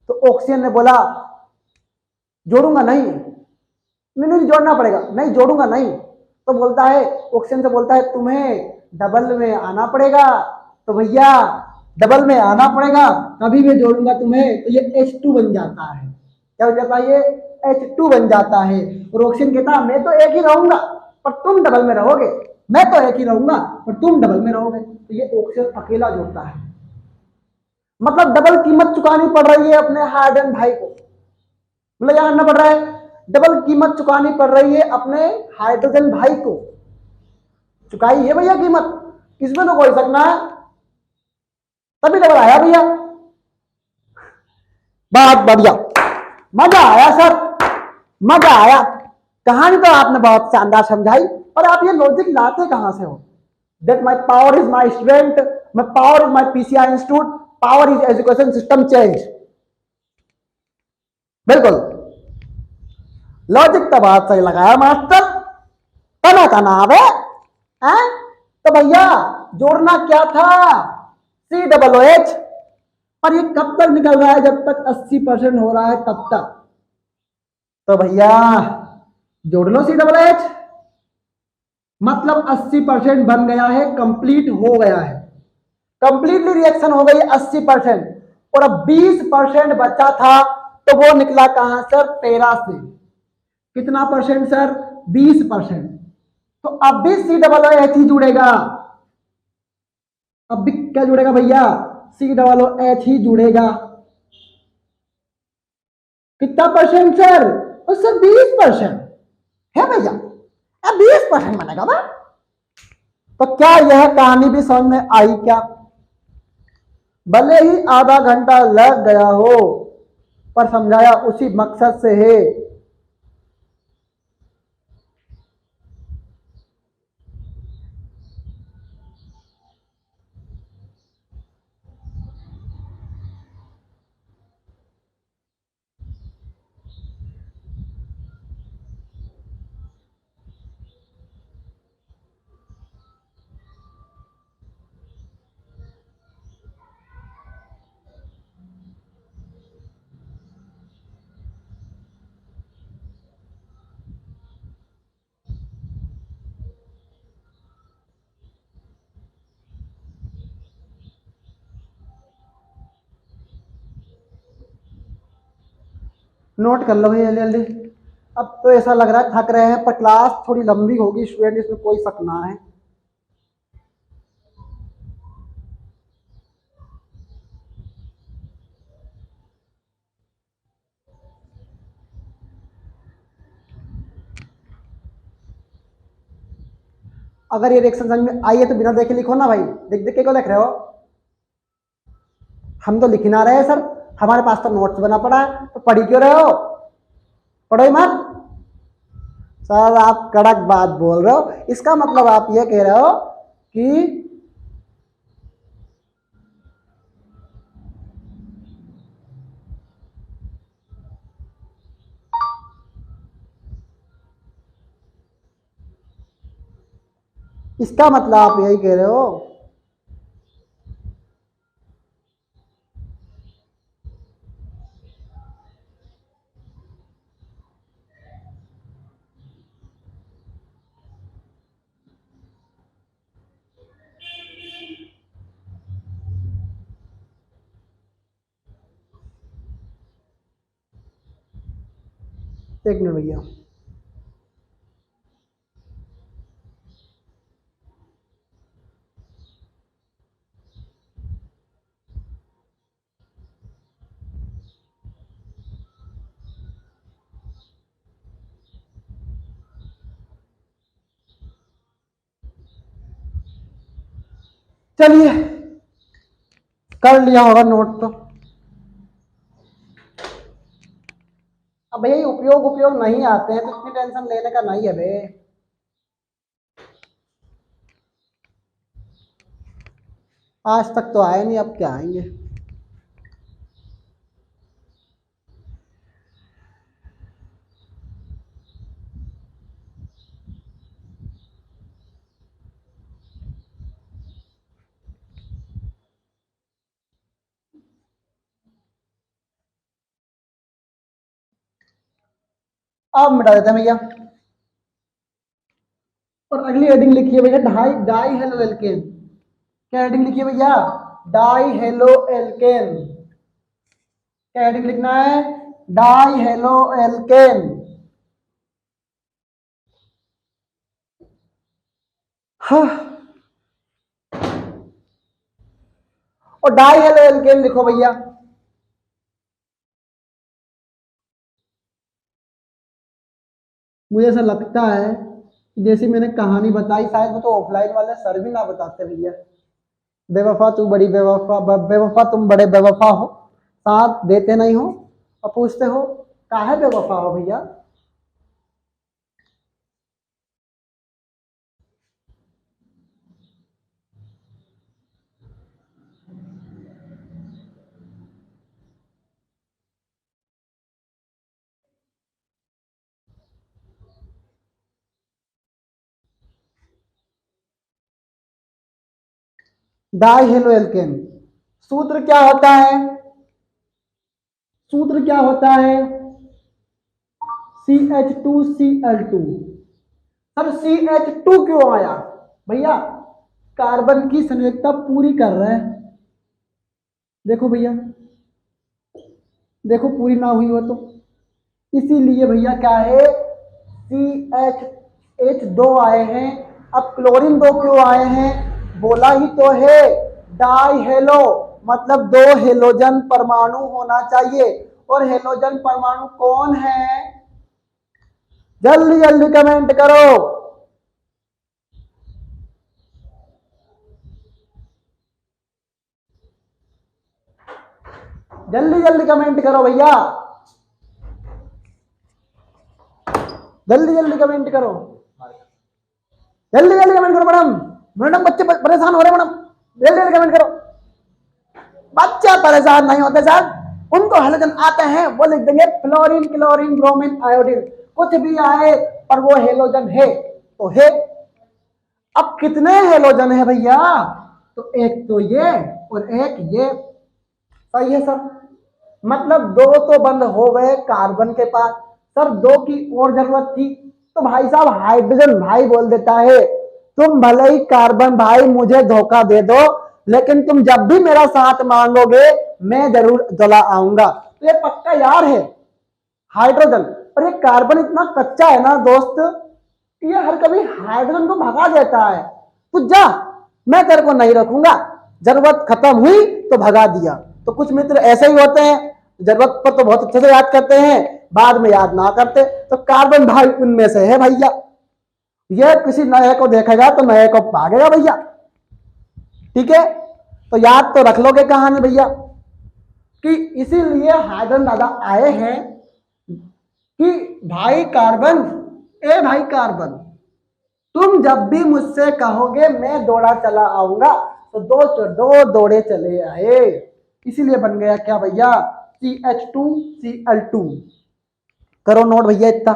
तो ऑक्सीजन ने बोला जोड़ूंगा नहीं, नहीं जोड़ना पड़ेगा, नहीं जोड़ूंगा नहीं। तो बोलता है, ऑक्सीजन से बोलता है तुम्हें डबल में आना पड़ेगा। तो भैया डबल में आना पड़ेगा तभी मैं जोड़ूंगा तुम्हें। तो ये H2 बन जाता है। क्या हो जाता है? ये H2 बन जाता है। और ऑक्सीजन कहता मैं तो एक ही रहूंगा पर तुम डबल में रहोगे, मैं तो एक ही रहूंगा पर तुम डबल में रहोगे। तो ये ऑक्सीजन अकेला जोड़ता है। मतलब डबल कीमत चुकानी पड़ रही है अपने हाइड्रोजन भाई को। मतलब क्या करना पड़ रहा है? डबल कीमत चुकानी पड़ रही है अपने हाइड्रोजन भाई को। चुकाई है भैया कीमत, इसमें तो कोई शक ना है, तभी डबल आया भैया। बहुत बढ़िया, मजा आया सर, मजा आया। कहानी तो आपने बहुत शानदार समझाई, पर आप ये लॉजिक लाते कहां से हो? That my power is my strength, my power is my PCI institute, power is education system change. बिल्कुल लॉजिक तो बहुत सही लगाया मास्टर, तना तनाव है, हैं? तो भैया जोड़ना क्या था? COOH। और ये कब तक निकल रहा है? जब तक 80% हो रहा है तब तक। तो भैया जोड़ लो COOH, मतलब 80% बन गया है, कंप्लीट हो गया है, कंप्लीटली रिएक्शन हो गई 80%। और अब 20% बचा था, तो वो निकला कहां सर? पैरा से। कितना परसेंट सर? 20%। तो अब भी COOH ही जुड़ेगा। अब भी क्या जुड़ेगा भैया? COOH ही जुड़ेगा। कितना परसेंट सर? और सर 20% है भैया, अब 20% बनेगा ना। तो क्या यह कहानी भी समझ में आई क्या? भले ही आधा घंटा लग गया हो, पर समझाया उसी मकसद से है। नोट कर लो भैया जल्दी जल्दी। अब तो ऐसा लग रहा है थक रहे हैं, पर क्लास थोड़ी लंबी होगी स्टूडेंट, इसमें कोई शक ना है। अगर ये रिएक्शन समझ में आई है तो बिना देखे लिखो ना भाई, देख देख के क्यों लिख रहे हो? हम तो लिख ही ना रहे हैं सर, हमारे पास तो नोट्स बना पड़ा है, तो पढ़ी क्यों रहे हो? पढ़ो ही मत। सर आप कड़क बात बोल रहे हो, इसका मतलब आप ये कह रहे हो कि इसका मतलब आप यही कह रहे हो? एक मिनट भैया, चलिए कर लिया होगा नोट तो। अब भैया उपयोग उपयोग नहीं आते हैं तो इतनी टेंशन लेने का नहीं है बे। आज तक तो आए नहीं, अब क्या आएंगे। अब मिटा देते हैं भैया। और अगली हेडिंग लिखिए भैया, डाई डाई हेलो एल्केन। क्या हेडिंग लिखिए भैया? Die halo alkane. क्या हेडिंग लिखना है? Die halo alkane. हाँ, और डाई हेलो एल्केन लिखो भैया। मुझे ऐसा लगता है जैसे मैंने कहानी बताई, शायद वो तो ऑफलाइन वाले सर भी ना बताते भैया। बेवफा तू बड़ी बेवफा, बेवफा तुम बड़े बेवफा हो, साथ देते नहीं हो और पूछते हो काहे बेवफा हो भैया। डाई हेलो एल्केन, सूत्र क्या होता है? सूत्र क्या होता है? CH2Cl2। सर CH2 क्यों आया भैया? कार्बन की संयोजकता पूरी कर रहा है। देखो भैया, देखो पूरी ना हुई हो तो इसीलिए भैया क्या है, CH2 आए हैं। अब क्लोरीन 2 क्यों आए हैं? बोला ही तो है डाई हेलो, मतलब 2 हेलोजन परमाणु होना चाहिए। और हेलोजन परमाणु कौन है? जल्दी जल्दी कमेंट करो, जल्दी जल्दी कमेंट करो भैया, जल्दी जल्दी कमेंट करो, जल्दी जल्दी कमेंट करो मैडम। मैडम बच्चे परेशान हो रहे मैडम, जल्दी जल्दी कमेंट करो। बच्चे परेशान नहीं होते सर, उनको हेलोजन आते हैं वो लिख देंगे फ्लोरीन क्लोरीन ब्रोमीन आयोडीन, कुछ भी आए पर वो हेलोजन है तो है। अब कितने हेलोजन है भैया? तो एक तो ये और एक ये, सही है सर। मतलब 2 तो बंद हो गए कार्बन के पास। सर 2 की और जरूरत थी तो भाई साहब हाइड्रोजन भाई बोल देता है तुम भले ही कार्बन भाई मुझे धोखा दे दो, लेकिन तुम जब भी मेरा साथ मांगोगे मैं जरूर चला आऊंगा। तो ये पक्का यार है हाइड्रोजन। और ये कार्बन इतना कच्चा है ना दोस्त कि ये हर कभी हाइड्रोजन को भगा देता है। तो जा, मैं तेरे को नहीं रखूंगा, जरूरत खत्म हुई तो भगा दिया। तो कुछ मित्र ऐसे ही होते हैं, जरूरत पर तो बहुत अच्छे से याद करते हैं, बाद में याद ना करते। तो कार्बन भाई उनमें से है भैया। ये किसी नए को देखेगा तो नए को भागेगा भैया। ठीक है, तो याद तो रख लोगे कहानी भैया कि इसीलिए हाइड्रोजन दादा आए हैं कि भाई कार्बन, ए भाई कार्बन, तुम जब भी मुझसे कहोगे मैं दौड़ा चला आऊंगा, तो दो दौड़े चले आए। इसीलिए बन गया क्या भैया, CH2Cl2। करो नोट भैया इतना।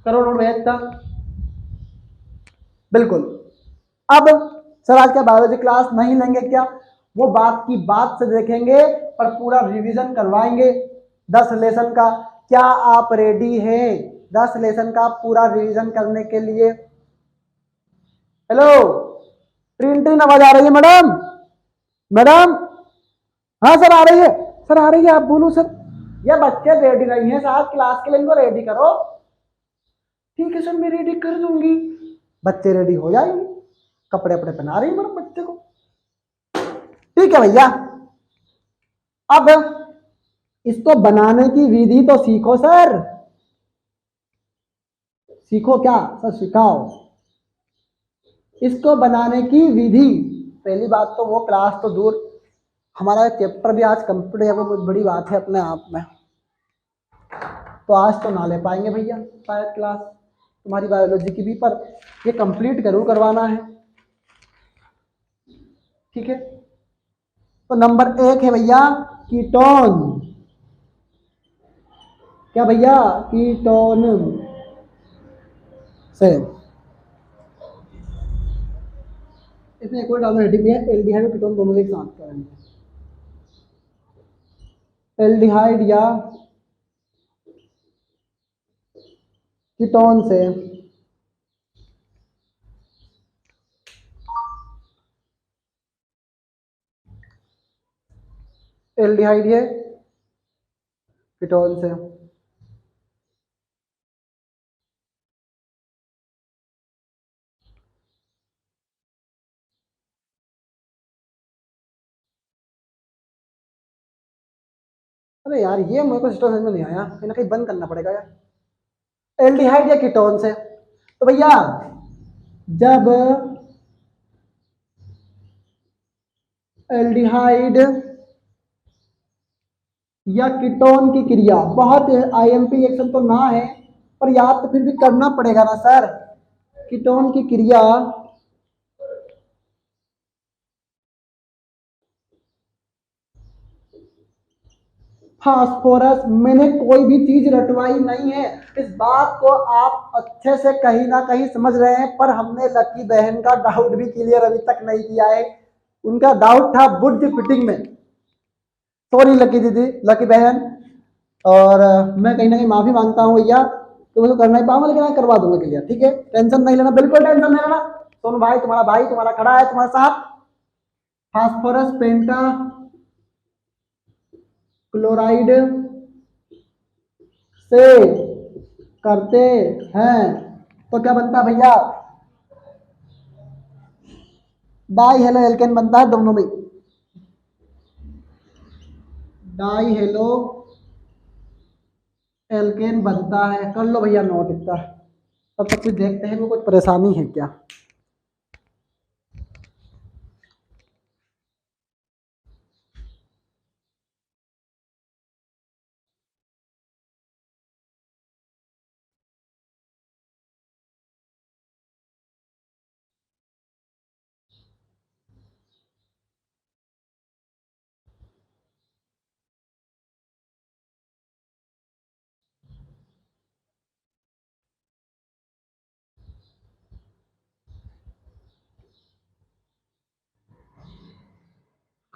करो नोट भैया इतना। बिल्कुल। अब सर आज का बायोलॉजी क्लास नहीं लेंगे क्या, वो बात की बात से देखेंगे, पर पूरा रिवीजन करवाएंगे 10 लेसन का। क्या आप रेडी हैं 10 लेसन का पूरा रिवीजन करने के लिए? हेलो, प्रिंटिंग आवाज आ रही है मैडम? मैडम, हाँ सर आ रही है, सर आ रही है, आप बोलो सर। ये बच्चे रेडी नहीं है साहब क्लास के लिए, इनको रेडी करो। ठीक है सर, मैं रेडी कर दूंगी। बच्चे रेडी हो जाएंगे, कपड़े अपने पहना रही मैडम बच्चे को। ठीक है भैया, अब इसको बनाने की विधि तो सीखो सर। सीखो क्या सर, सिखाओ इसको बनाने की विधि। पहली बात तो वो क्लास तो दूर, हमारा चैप्टर भी आज कंप्लीट है, वो बहुत बड़ी बात है अपने आप में। तो आज तो ना ले पाएंगे भैया शायद क्लास तुम्हारी बायोलॉजी की भी, पर ये कंप्लीट जरूर करवाना है। ठीक है, तो नंबर 1 है भैया कीटोन। क्या भैया, कीटोन से इसमें एक और डालना रेडी है, एल्डिहाइड और कीटोन दोनों एक साथ करेंगे। एल्डिहाइड या कीटोन से एल्डिहाइड है कीटोन से। अरे यार ये मेरे को सिस्टम समझ में नहीं आया, कहीं ना कहीं बंद करना पड़ेगा यार। एल्डिहाइड या कीटोन से, तो भैया जब एल्डिहाइड या कीटोन की क्रिया, बहुत IMP रिएक्शन तो ना है पर याद तो फिर भी करना पड़ेगा ना सर। कीटोन की क्रिया फास्फोरस, मैंने कोई भी चीज रटवाई नहीं है, इस बात को आप अच्छे से कहीं ना कहीं समझ रहे हैं, पर हमने लकी बहन का डाउट भी क्लियर अभी तक नहीं किया है। उनका डाउट था बुर्ज फिटिंग में। सॉरी लकी दीदी, लकी बहन, और मैं कहीं ना कहीं माफी मांगता हूँ भैया कि मुझे करना ही पाऊंगा, लेकिन मैं करवा दूंगा क्लियर। ठीक है, टेंशन नहीं लेना, बिल्कुल टेंशन नहीं लेना। सोनू भाई तुम्हारा खड़ा है तुम्हारे साथ। फास्फोरस पेंटा क्लोराइड से करते हैं तो क्या बनता है भैया, डाई हेलो एल्केन बनता है दोनों में। डाई हेलो एल्केन बनता है, कर लो भैया नोट इतना। तब तक कुछ देखते हैं, वो कुछ परेशानी है क्या।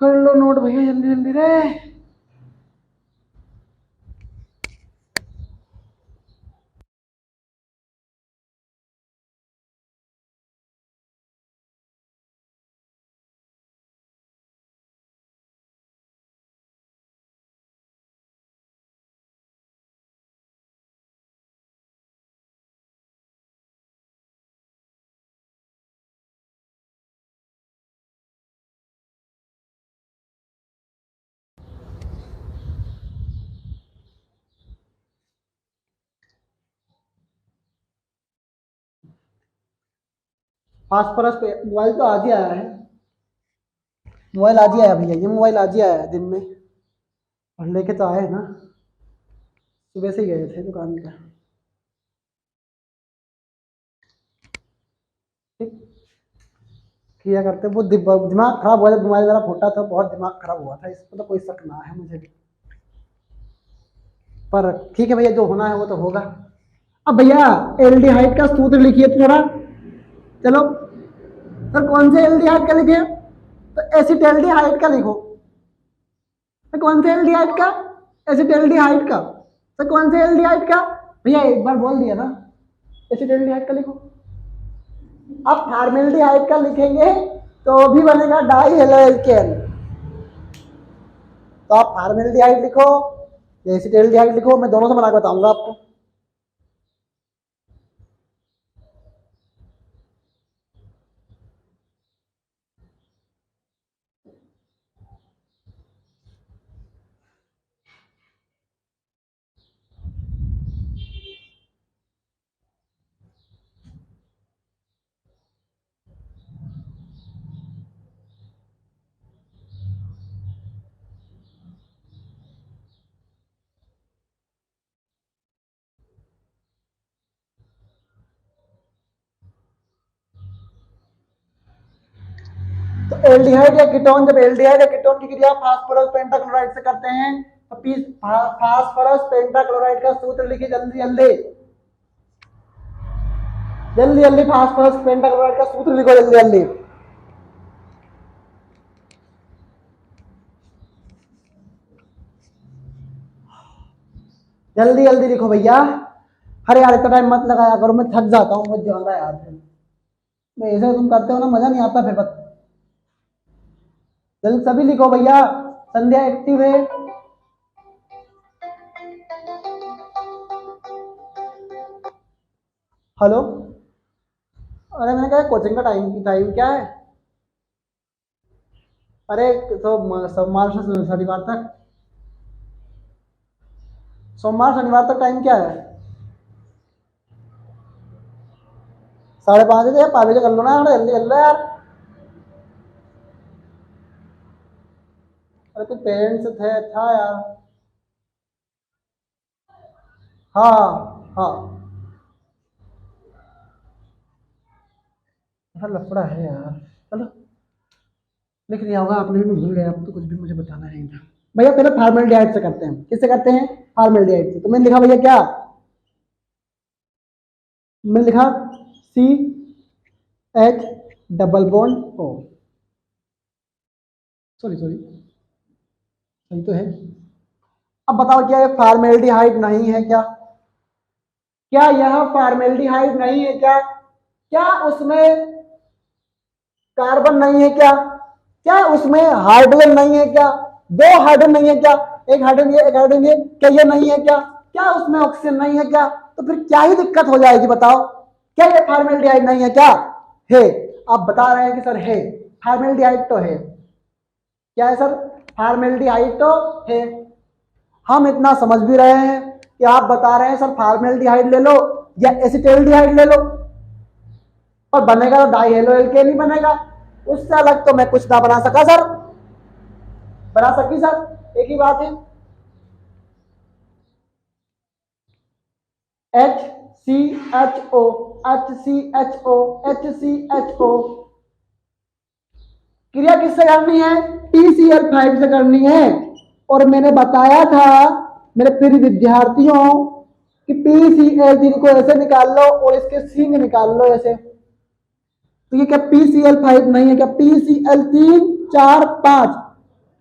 कर लो नोट भैया जल्दी जल्दी रे। फास्फोरस पे मोबाइल तो आज ही आया है, मोबाइल आज ही आया भैया, ये मोबाइल आज ही आया है दिन में, और लेके तो आए हैं ना, सुबह से ही गए थे दुकान पे। ठीक, किया करते वो दिमाग खराब हुआ, जब तुम्हारी तरह फोटा था बहुत दिमाग खराब हुआ था, इसमें तो कोई शक ना है मुझे भी, पर ठीक है भैया, जो होना है वो तो होगा। अब भैया एल्डिहाइड का सूत्र लिखिए थोड़ा, चलो सर कौन से एल्डिहाइड का लिखे, तो एसिटाल्डिहाइड का लिखो। तो कौन से एल्डिहाइड का, एसिटाल्डिहाइड का। तो कौन से एल्डिहाइड का, भैया एक बार बोल दिया ना, एसिटाल्डिहाइड का लिखो। अब फॉर्मेल्डिहाइड का लिखेंगे तो भी बनेगा डाई हेलो एल्केन, तो आप फॉर्मेल्डिहाइड लिखो या एसिटाल्डिहाइड लिखो, मैं दोनों से बना के बताऊंगा आपको। तो एल्डिहाइड या कीटोन, जब एल्डिहाइड या कीटोन की क्रिया फास्फोरस पेंटाक्लोराइड से करते हैं, तो फास्फोरस पेंटाक्लोराइड का सूत्र लिखिए जल्दी जल्दी, जल्दी जल्दी फास्फोरस पेंटाक्लोराइड का सूत्र लिखो जल्दी जल्दी। जल्दी जल्दी लिखो भैया, अरे यार इतना टाइम मत लगाया करो, मैं थक जाता हूँ बहुत ज्यादा यार, मैं ऐसे तुम करते हो ना मजा नहीं आता फिर बस। जल्दी सभी लिखो भैया, संध्या एक्टिव है। हेलो, अरे मैंने कहा कोचिंग का टाइम टाइम क्या है, अरे तो सोमवार से शनिवार तक, सोमवार शनिवार तक टाइम क्या है, 5:30 या 5 बजे कर लो ना यार, जल्दी कर लो यार। अरे तो पेरेंट्स थे था यार, हाँ हाँ, ऐसा लफड़ा है यार, चलो लिख लिया होगा आपने भी, मैं भूल गया, अब तो कुछ भी मुझे बताना है इनका। भैया पहले फॉर्मेल्डिहाइड से करते हैं, किससे करते हैं, फॉर्मेल्डिहाइड से। तो मैंने लिखा भैया क्या, मैंने लिखा CH double bond O, sorry sorry, सही तो है। अब बताओ क्या ये फॉर्मेल्डिहाइड नहीं है क्या, क्या यह फॉर्मेल्डिहाइड नहीं है क्या, क्या उसमें कार्बन नहीं है क्या, क्या उसमें हाइड्रोजन नहीं है क्या, दो हाइड्रोजन नहीं है क्या, एक हाइड्रोजन ये एक हाइड्रोजन ये, क्या ये नहीं है क्या, क्या उसमें ऑक्सीजन नहीं है क्या, तो फिर क्या ही दिक्कत हो जाएगी बताओ, क्या ये फॉर्मेल्डिहाइड नहीं है क्या, है। आप बता रहे हैं कि सर है, फॉर्मेल्डिहाइड तो है, क्या है सर, फॉर्मेल्डिहाइड तो है। हम इतना समझ भी रहे हैं कि आप बता रहे हैं सर फॉर्मेल्डिहाइड ले लो या एसिटाल्डिहाइड ले लो, और बनेगा तो डाई हेलो एल्केन ही बनेगा, उससे अलग तो मैं कुछ ना बना सका सर, बना सकी सर, एक ही बात है। HCHO HCHO HCHO, क्रिया किससे करनी है, TCl5 से करनी है, और मैंने बताया था मेरे प्रिय विद्यार्थियों कि PCl3 को ऐसे निकाल लो और इसके सिंग निकाल लो ऐसे, तो ये क्या PCl5 नहीं है क्या, PCl3 4 5,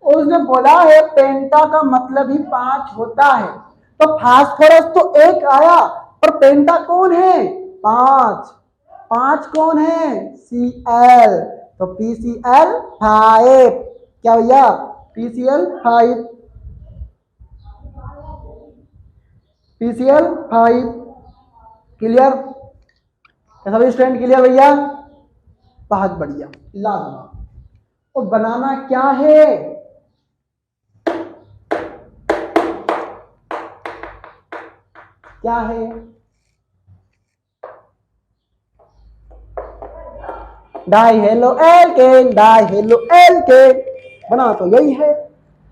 और उसने बोला है पेंटा का मतलब ही 5 होता है, तो फास्फोरस तो एक आया, पर पेंटा कौन है, 5, 5 कौन है, Cl, तो PCl5, क्या भैया PCl5, PCl5, क्लियर, सभी स्टूडेंट क्लियर भैया, बहुत बढ़िया, लाजवाब। और बनाना क्या है, क्या है, die halo alkane, die halo alkane, बना तो यही है।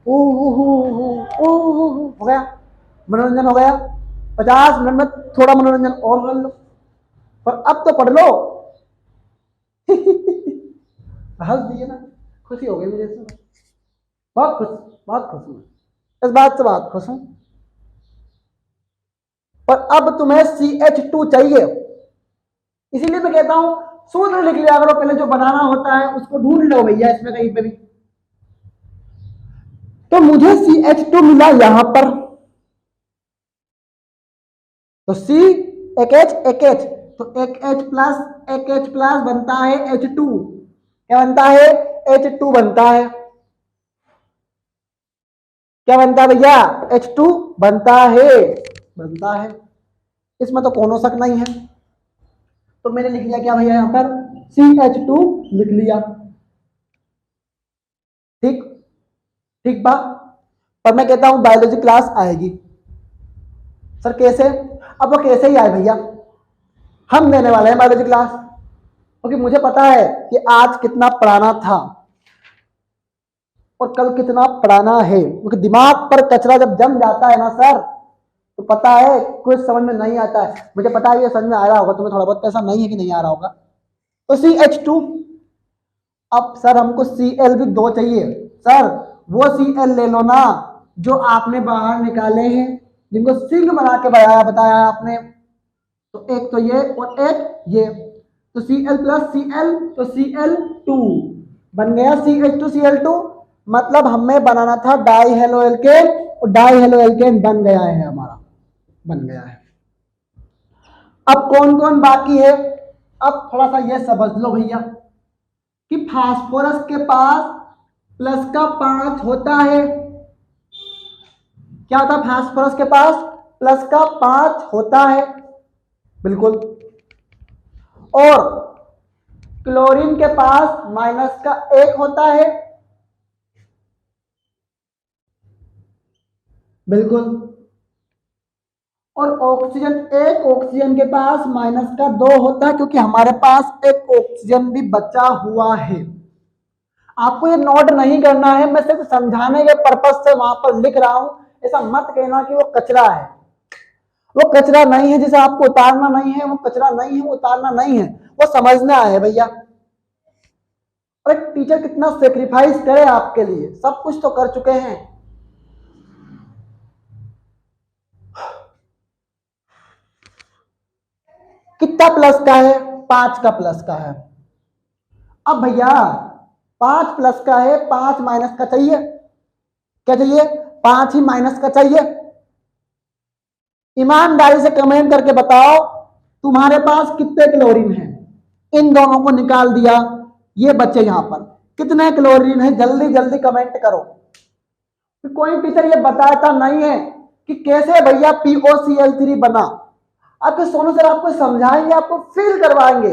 हो गया, मनोरंजन हो गया। 50 मिनट में थोड़ा मनोरंजन और कर लो, पर अब तो पढ़ लो। हंस दिए ना, खुशी हो गई मुझे इसमें, बहुत खुश, बहुत खुश हूँ इस बात से, बहुत खुश हूँ। पर अब तुम्हें CH2 चाहिए, इसीलिए मैं कहता हूं सूत्र लिख लिया करो, पहले जो बनाना होता है उसको ढूंढ लो भैया इसमें कहीं पे भी। तो मुझे CH2 मिला यहां पर, तो C एक H, तो एक H प्लस बनता है H2, क्या बनता है? H2 बनता है, क्या बनता है भैया? H2 बनता है, बनता है, इसमें तो कोनो शक नहीं है। तो मैंने लिख लिया क्या भैया यहां पर? CH2 लिख लिया, ठीक, ठीक बा। पर मैं कहता हूं बायोलॉजी क्लास आएगी। सर कैसे? अब वो कैसे ही आए भैया, हम देने वाले हैं बायोलॉजी क्लास, क्योंकि मुझे पता है कि आज कितना पढ़ाना था और कल कितना पढ़ाना है, क्योंकि दिमाग पर कचरा जब जम जाता है ना सर, तो पता है कुछ समझ में नहीं आता है। मुझे पता है ये समझ में आ रहा होगा तुम्हें थोड़ा बहुत, ऐसा नहीं है कि नहीं आ रहा होगा। तो CH2, अब सर हमको Cl भी 2 चाहिए। सर वो Cl ले लो ना जो आपने बाहर निकाले हैं, जिनको सिंग बना के बताया आपने, तो एक तो ये और एक ये, तो Cl प्लस Cl, तो Cl2 बन गया CH2Cl2, मतलब हमें बनाना था डाई हेलो एल्केन, और डाई हेलो एल्केन बन गया है हमारा, बन गया है। अब कौन कौन बाकी है? अब थोड़ा सा ये समझ लो भैया कि फास्फोरस के पास प्लस का 5 होता है, क्या होता है? फास्फोरस के पास प्लस का 5 होता है, बिल्कुल। और क्लोरीन के पास माइनस का 1 होता है, बिल्कुल। और ऑक्सीजन के पास माइनस का 2 होता है, क्योंकि हमारे पास एक ऑक्सीजन भी बचा हुआ है। आपको ये नोट नहीं करना है, मैं सिर्फ समझाने के पर्पज से वहां पर लिख रहा हूं। ऐसा मत कहना कि वो कचरा है, वो कचरा नहीं है जिसे आपको उतारना नहीं है, वो कचरा नहीं है, वो उतारना नहीं है, वो समझना है भैया। और एक टीचर कितना सेक्रीफाइस करे आपके लिए, सब कुछ तो कर चुके हैं। कितना प्लस का है? 5 का प्लस का है। अब भैया 5 प्लस का है, 5 माइनस का चाहिए, क्या चाहिए? 5 ही माइनस का चाहिए। ईमानदारी से कमेंट करके बताओ तुम्हारे पास कितने क्लोरीन है? इन दोनों को निकाल दिया, ये बच्चे यहां पर कितने क्लोरीन है? जल्दी जल्दी कमेंट करो। कोई टीचर ये बताता नहीं है कि कैसे भैया POCl3 बना। आपके सोनू सर आपको समझाएंगे, आपको फील करवाएंगे।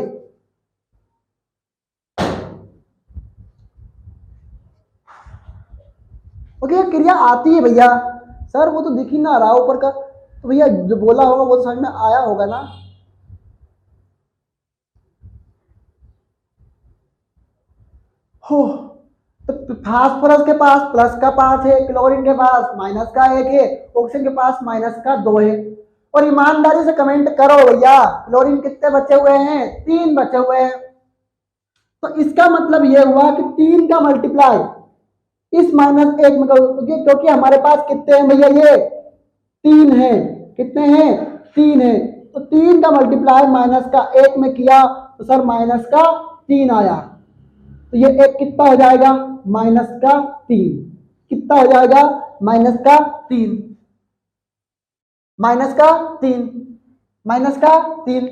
ओके, क्रिया आती है भैया। सर वो तो दिख ही ना रहा ऊपर का, तो भैया जो बोला होगा वो समझ में आया होगा ना। हो, तो फास्फोरस के पास प्लस का 5 है, क्लोरीन के पास माइनस का 1 है, ऑक्सीजन के पास माइनस का 2 है। और ईमानदारी से कमेंट करो भैया क्लोरीन कितने बचे हुए हैं? 3 बचे हुए हैं। तो इसका मतलब यह हुआ कि 3 का मल्टीप्लाई इस -1 में करो, क्योंकि हमारे पास कितने हैं भैया? ये 3 है। कितने हैं? 3 है। तो 3 का मल्टीप्लाई -1 में किया तो सर -3 आया। तो ये एक कितना हो जाएगा? -3। कितना हो जाएगा? -3, -3, -3।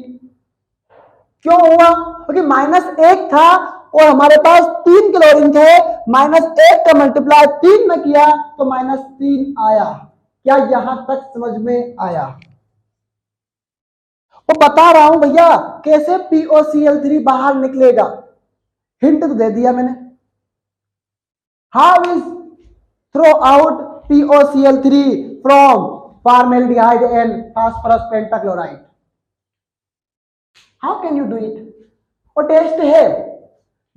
क्यों हुआ? क्योंकि -1 था और हमारे पास 3 क्लोरीन थे, -1 का मल्टीप्लाई 3 में किया तो -3 आया। क्या यहां तक समझ में आया? तो बता रहा हूं भैया कैसे POCl3 बाहर निकलेगा, हिंट तो दे दिया मैंने। How is throw out POCl3 फ्रॉम formaldehyde and phosphorus pentachloride? How can you do it? और टेस्ट है,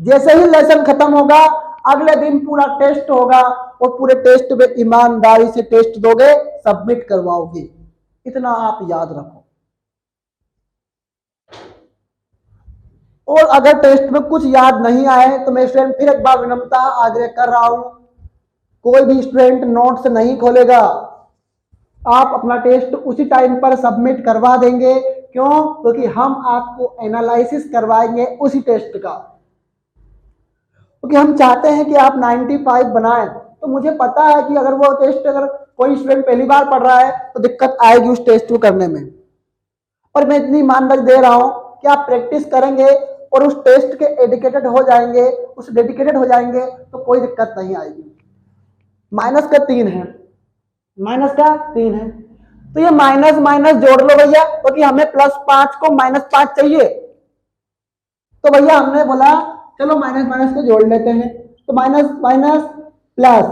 जैसे ही लेसन खत्म होगा अगले दिन पूरा टेस्ट होगा और पूरे टेस्ट में ईमानदारी से टेस्ट दोगे, सबमिट करवाओगे। इतना आप याद रखो। और अगर टेस्ट में कुछ याद नहीं आए तो मैं स्टूडेंट फिर एक बार विनम्रता आग्रह कर रहा हूं, कोई भी स्टूडेंट नोट्स नहीं खोलेगा। आप अपना टेस्ट उसी टाइम पर सबमिट करवा देंगे। क्यों? क्योंकि हम आपको एनालिसिस करवाएंगे उसी टेस्ट का, क्योंकि हम चाहते हैं कि आप 95 बनाएं। तो मुझे पता है कि अगर वो टेस्ट अगर कोई स्टूडेंट पहली बार पढ़ रहा है तो दिक्कत आएगी उस टेस्ट को करने में, पर मैं इतनी ईमानदारी दे रहा हूं कि आप प्रैक्टिस करेंगे और उस टेस्ट के एडिकेटेड हो जाएंगे, उस डेडिकेटेड हो जाएंगे तो कोई दिक्कत नहीं आएगी। माइनस का 3 है, माइनस का 3 है, तो ये माइनस माइनस जोड़ लो भैया, क्योंकि हमें +5 को -5 चाहिए। तो भैया हमने बोला चलो माइनस माइनस को जोड़ लेते हैं, तो minus minus plus,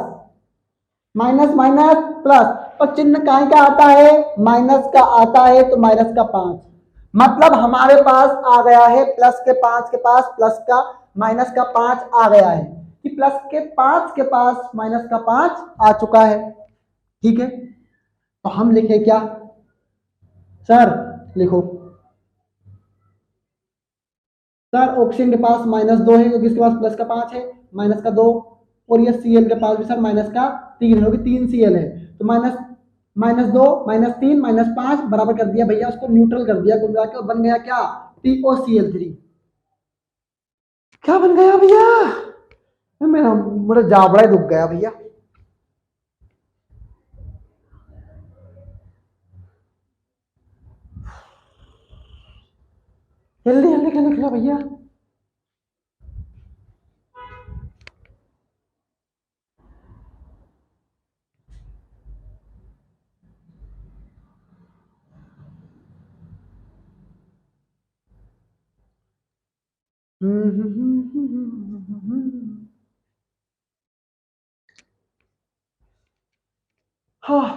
minus minus plus, और चिन्ह काय का आता है? माइनस का आता है, तो माइनस का 5। मतलब हमारे पास आ गया है प्लस के 5 के पास प्लस का माइनस का 5 आ गया है, कि प्लस के 5 के पास माइनस का 5 आ चुका है। ठीक है, तो हम लिखे क्या सर? लिखो सर ऑक्सीजन के पास -2 है क्योंकि इसके पास प्लस का 5 है, माइनस का 2, और ये Cl के पास भी सर माइनस का 3 है क्योंकि 3 Cl है, तो -2 -3 -5 बराबर कर दिया भैया, उसको न्यूट्रल कर दिया कुल मिलाकर, बन गया क्या? TOCl3। क्या बन गया भैया? मेरा जाबड़ा ही दुख गया भैया। जल्दी जल्दी क्या लिख लो भैया। हाँ,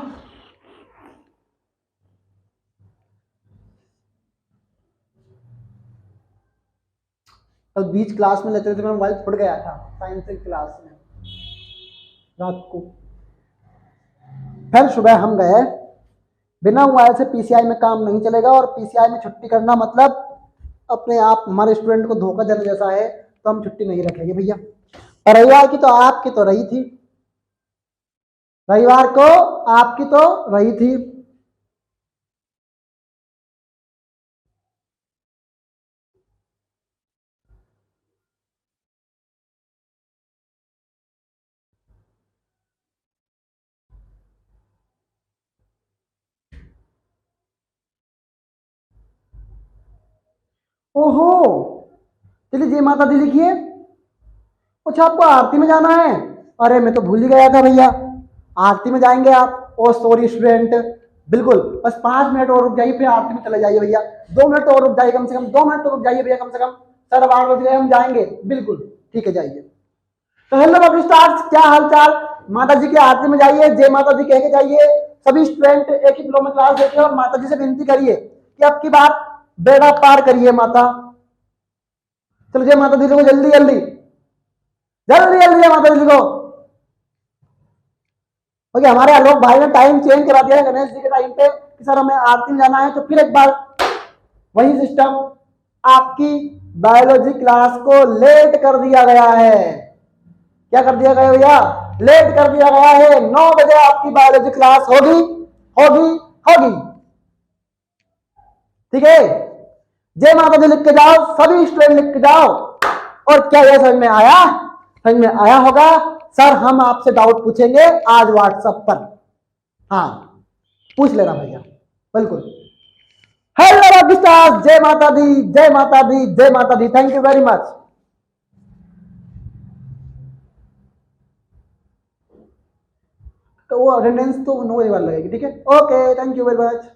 कल बीच क्लास में लेते थे, मेरा मोबाइल फट गया था साइंस की क्लास में रात को। फिर सुबह हम गए, बिना मोबाइल से पीसीआई में काम नहीं चलेगा, और पीसीआई में छुट्टी करना मतलब अपने आप हमारे स्टूडेंट को धोखा देने जैसा है, तो हम छुट्टी नहीं रखेंगे भैया। रविवार की तो आपकी तो रही थी, रविवार को आपकी तो रही थी। ओहो, चलिए जय माता दी लिखिए। अच्छा आपको आरती में जाना है? अरे मैं तो भूल ही गया था भैया, आरती में जाएंगे आप? ओ सॉरी स्टूडेंट, बिल्कुल बस 5 मिनट और रुक जाइए, फिर आरती में चले जाइए भैया। 2 मिनट और रुक जाइए, कम से कम 2 मिनट तो रुक जाइए भैया, कम से कम 8:15 हम जाएंगे। बिल्कुल ठीक है, जाइए। तो हेलो बबली स्टार्स, क्या हाल चाल? माता जी की आरती में जाइए, जय माता दी कह के जाइए। सभी स्टूडेंट एक ही फ्लो में क्लास देते हैं और माता जी से विनती करिए कि अब की बार बेड़ा पार करिए माता। चलो जय माता दी को, जल्दी जल्दी जल्दी जल्दी जय माता दी को। ओके, हमारे आलोक भाई ने टाइम चेंज करा दिया है गणेश जी के टाइम पे कि सर हमें आरती में जाना है, तो फिर एक बार वही सिस्टम, आपकी बायोलॉजी क्लास को लेट कर दिया गया है। क्या कर दिया गया भैया? लेट कर दिया गया है। 9 बजे आपकी बायोलॉजी क्लास होगी होगी होगी। ठीक है, जय माता दी लिख के जाओ, सभी स्टूडेंट लिख के जाओ। और क्या यह समझ में आया? समझ में आया होगा। सर हम आपसे डाउट पूछेंगे आज व्हाट्सएप पर, हाँ पूछ लेना भैया, बिल्कुल। हेलो रॉकस्टार्स, जय माता दी जय माता दी जय माता दी, थैंक यू वेरी मच। तो वो अटेंडेंस तो 9 बजे बाद लगेगी, ठीक है, okay thank you very much.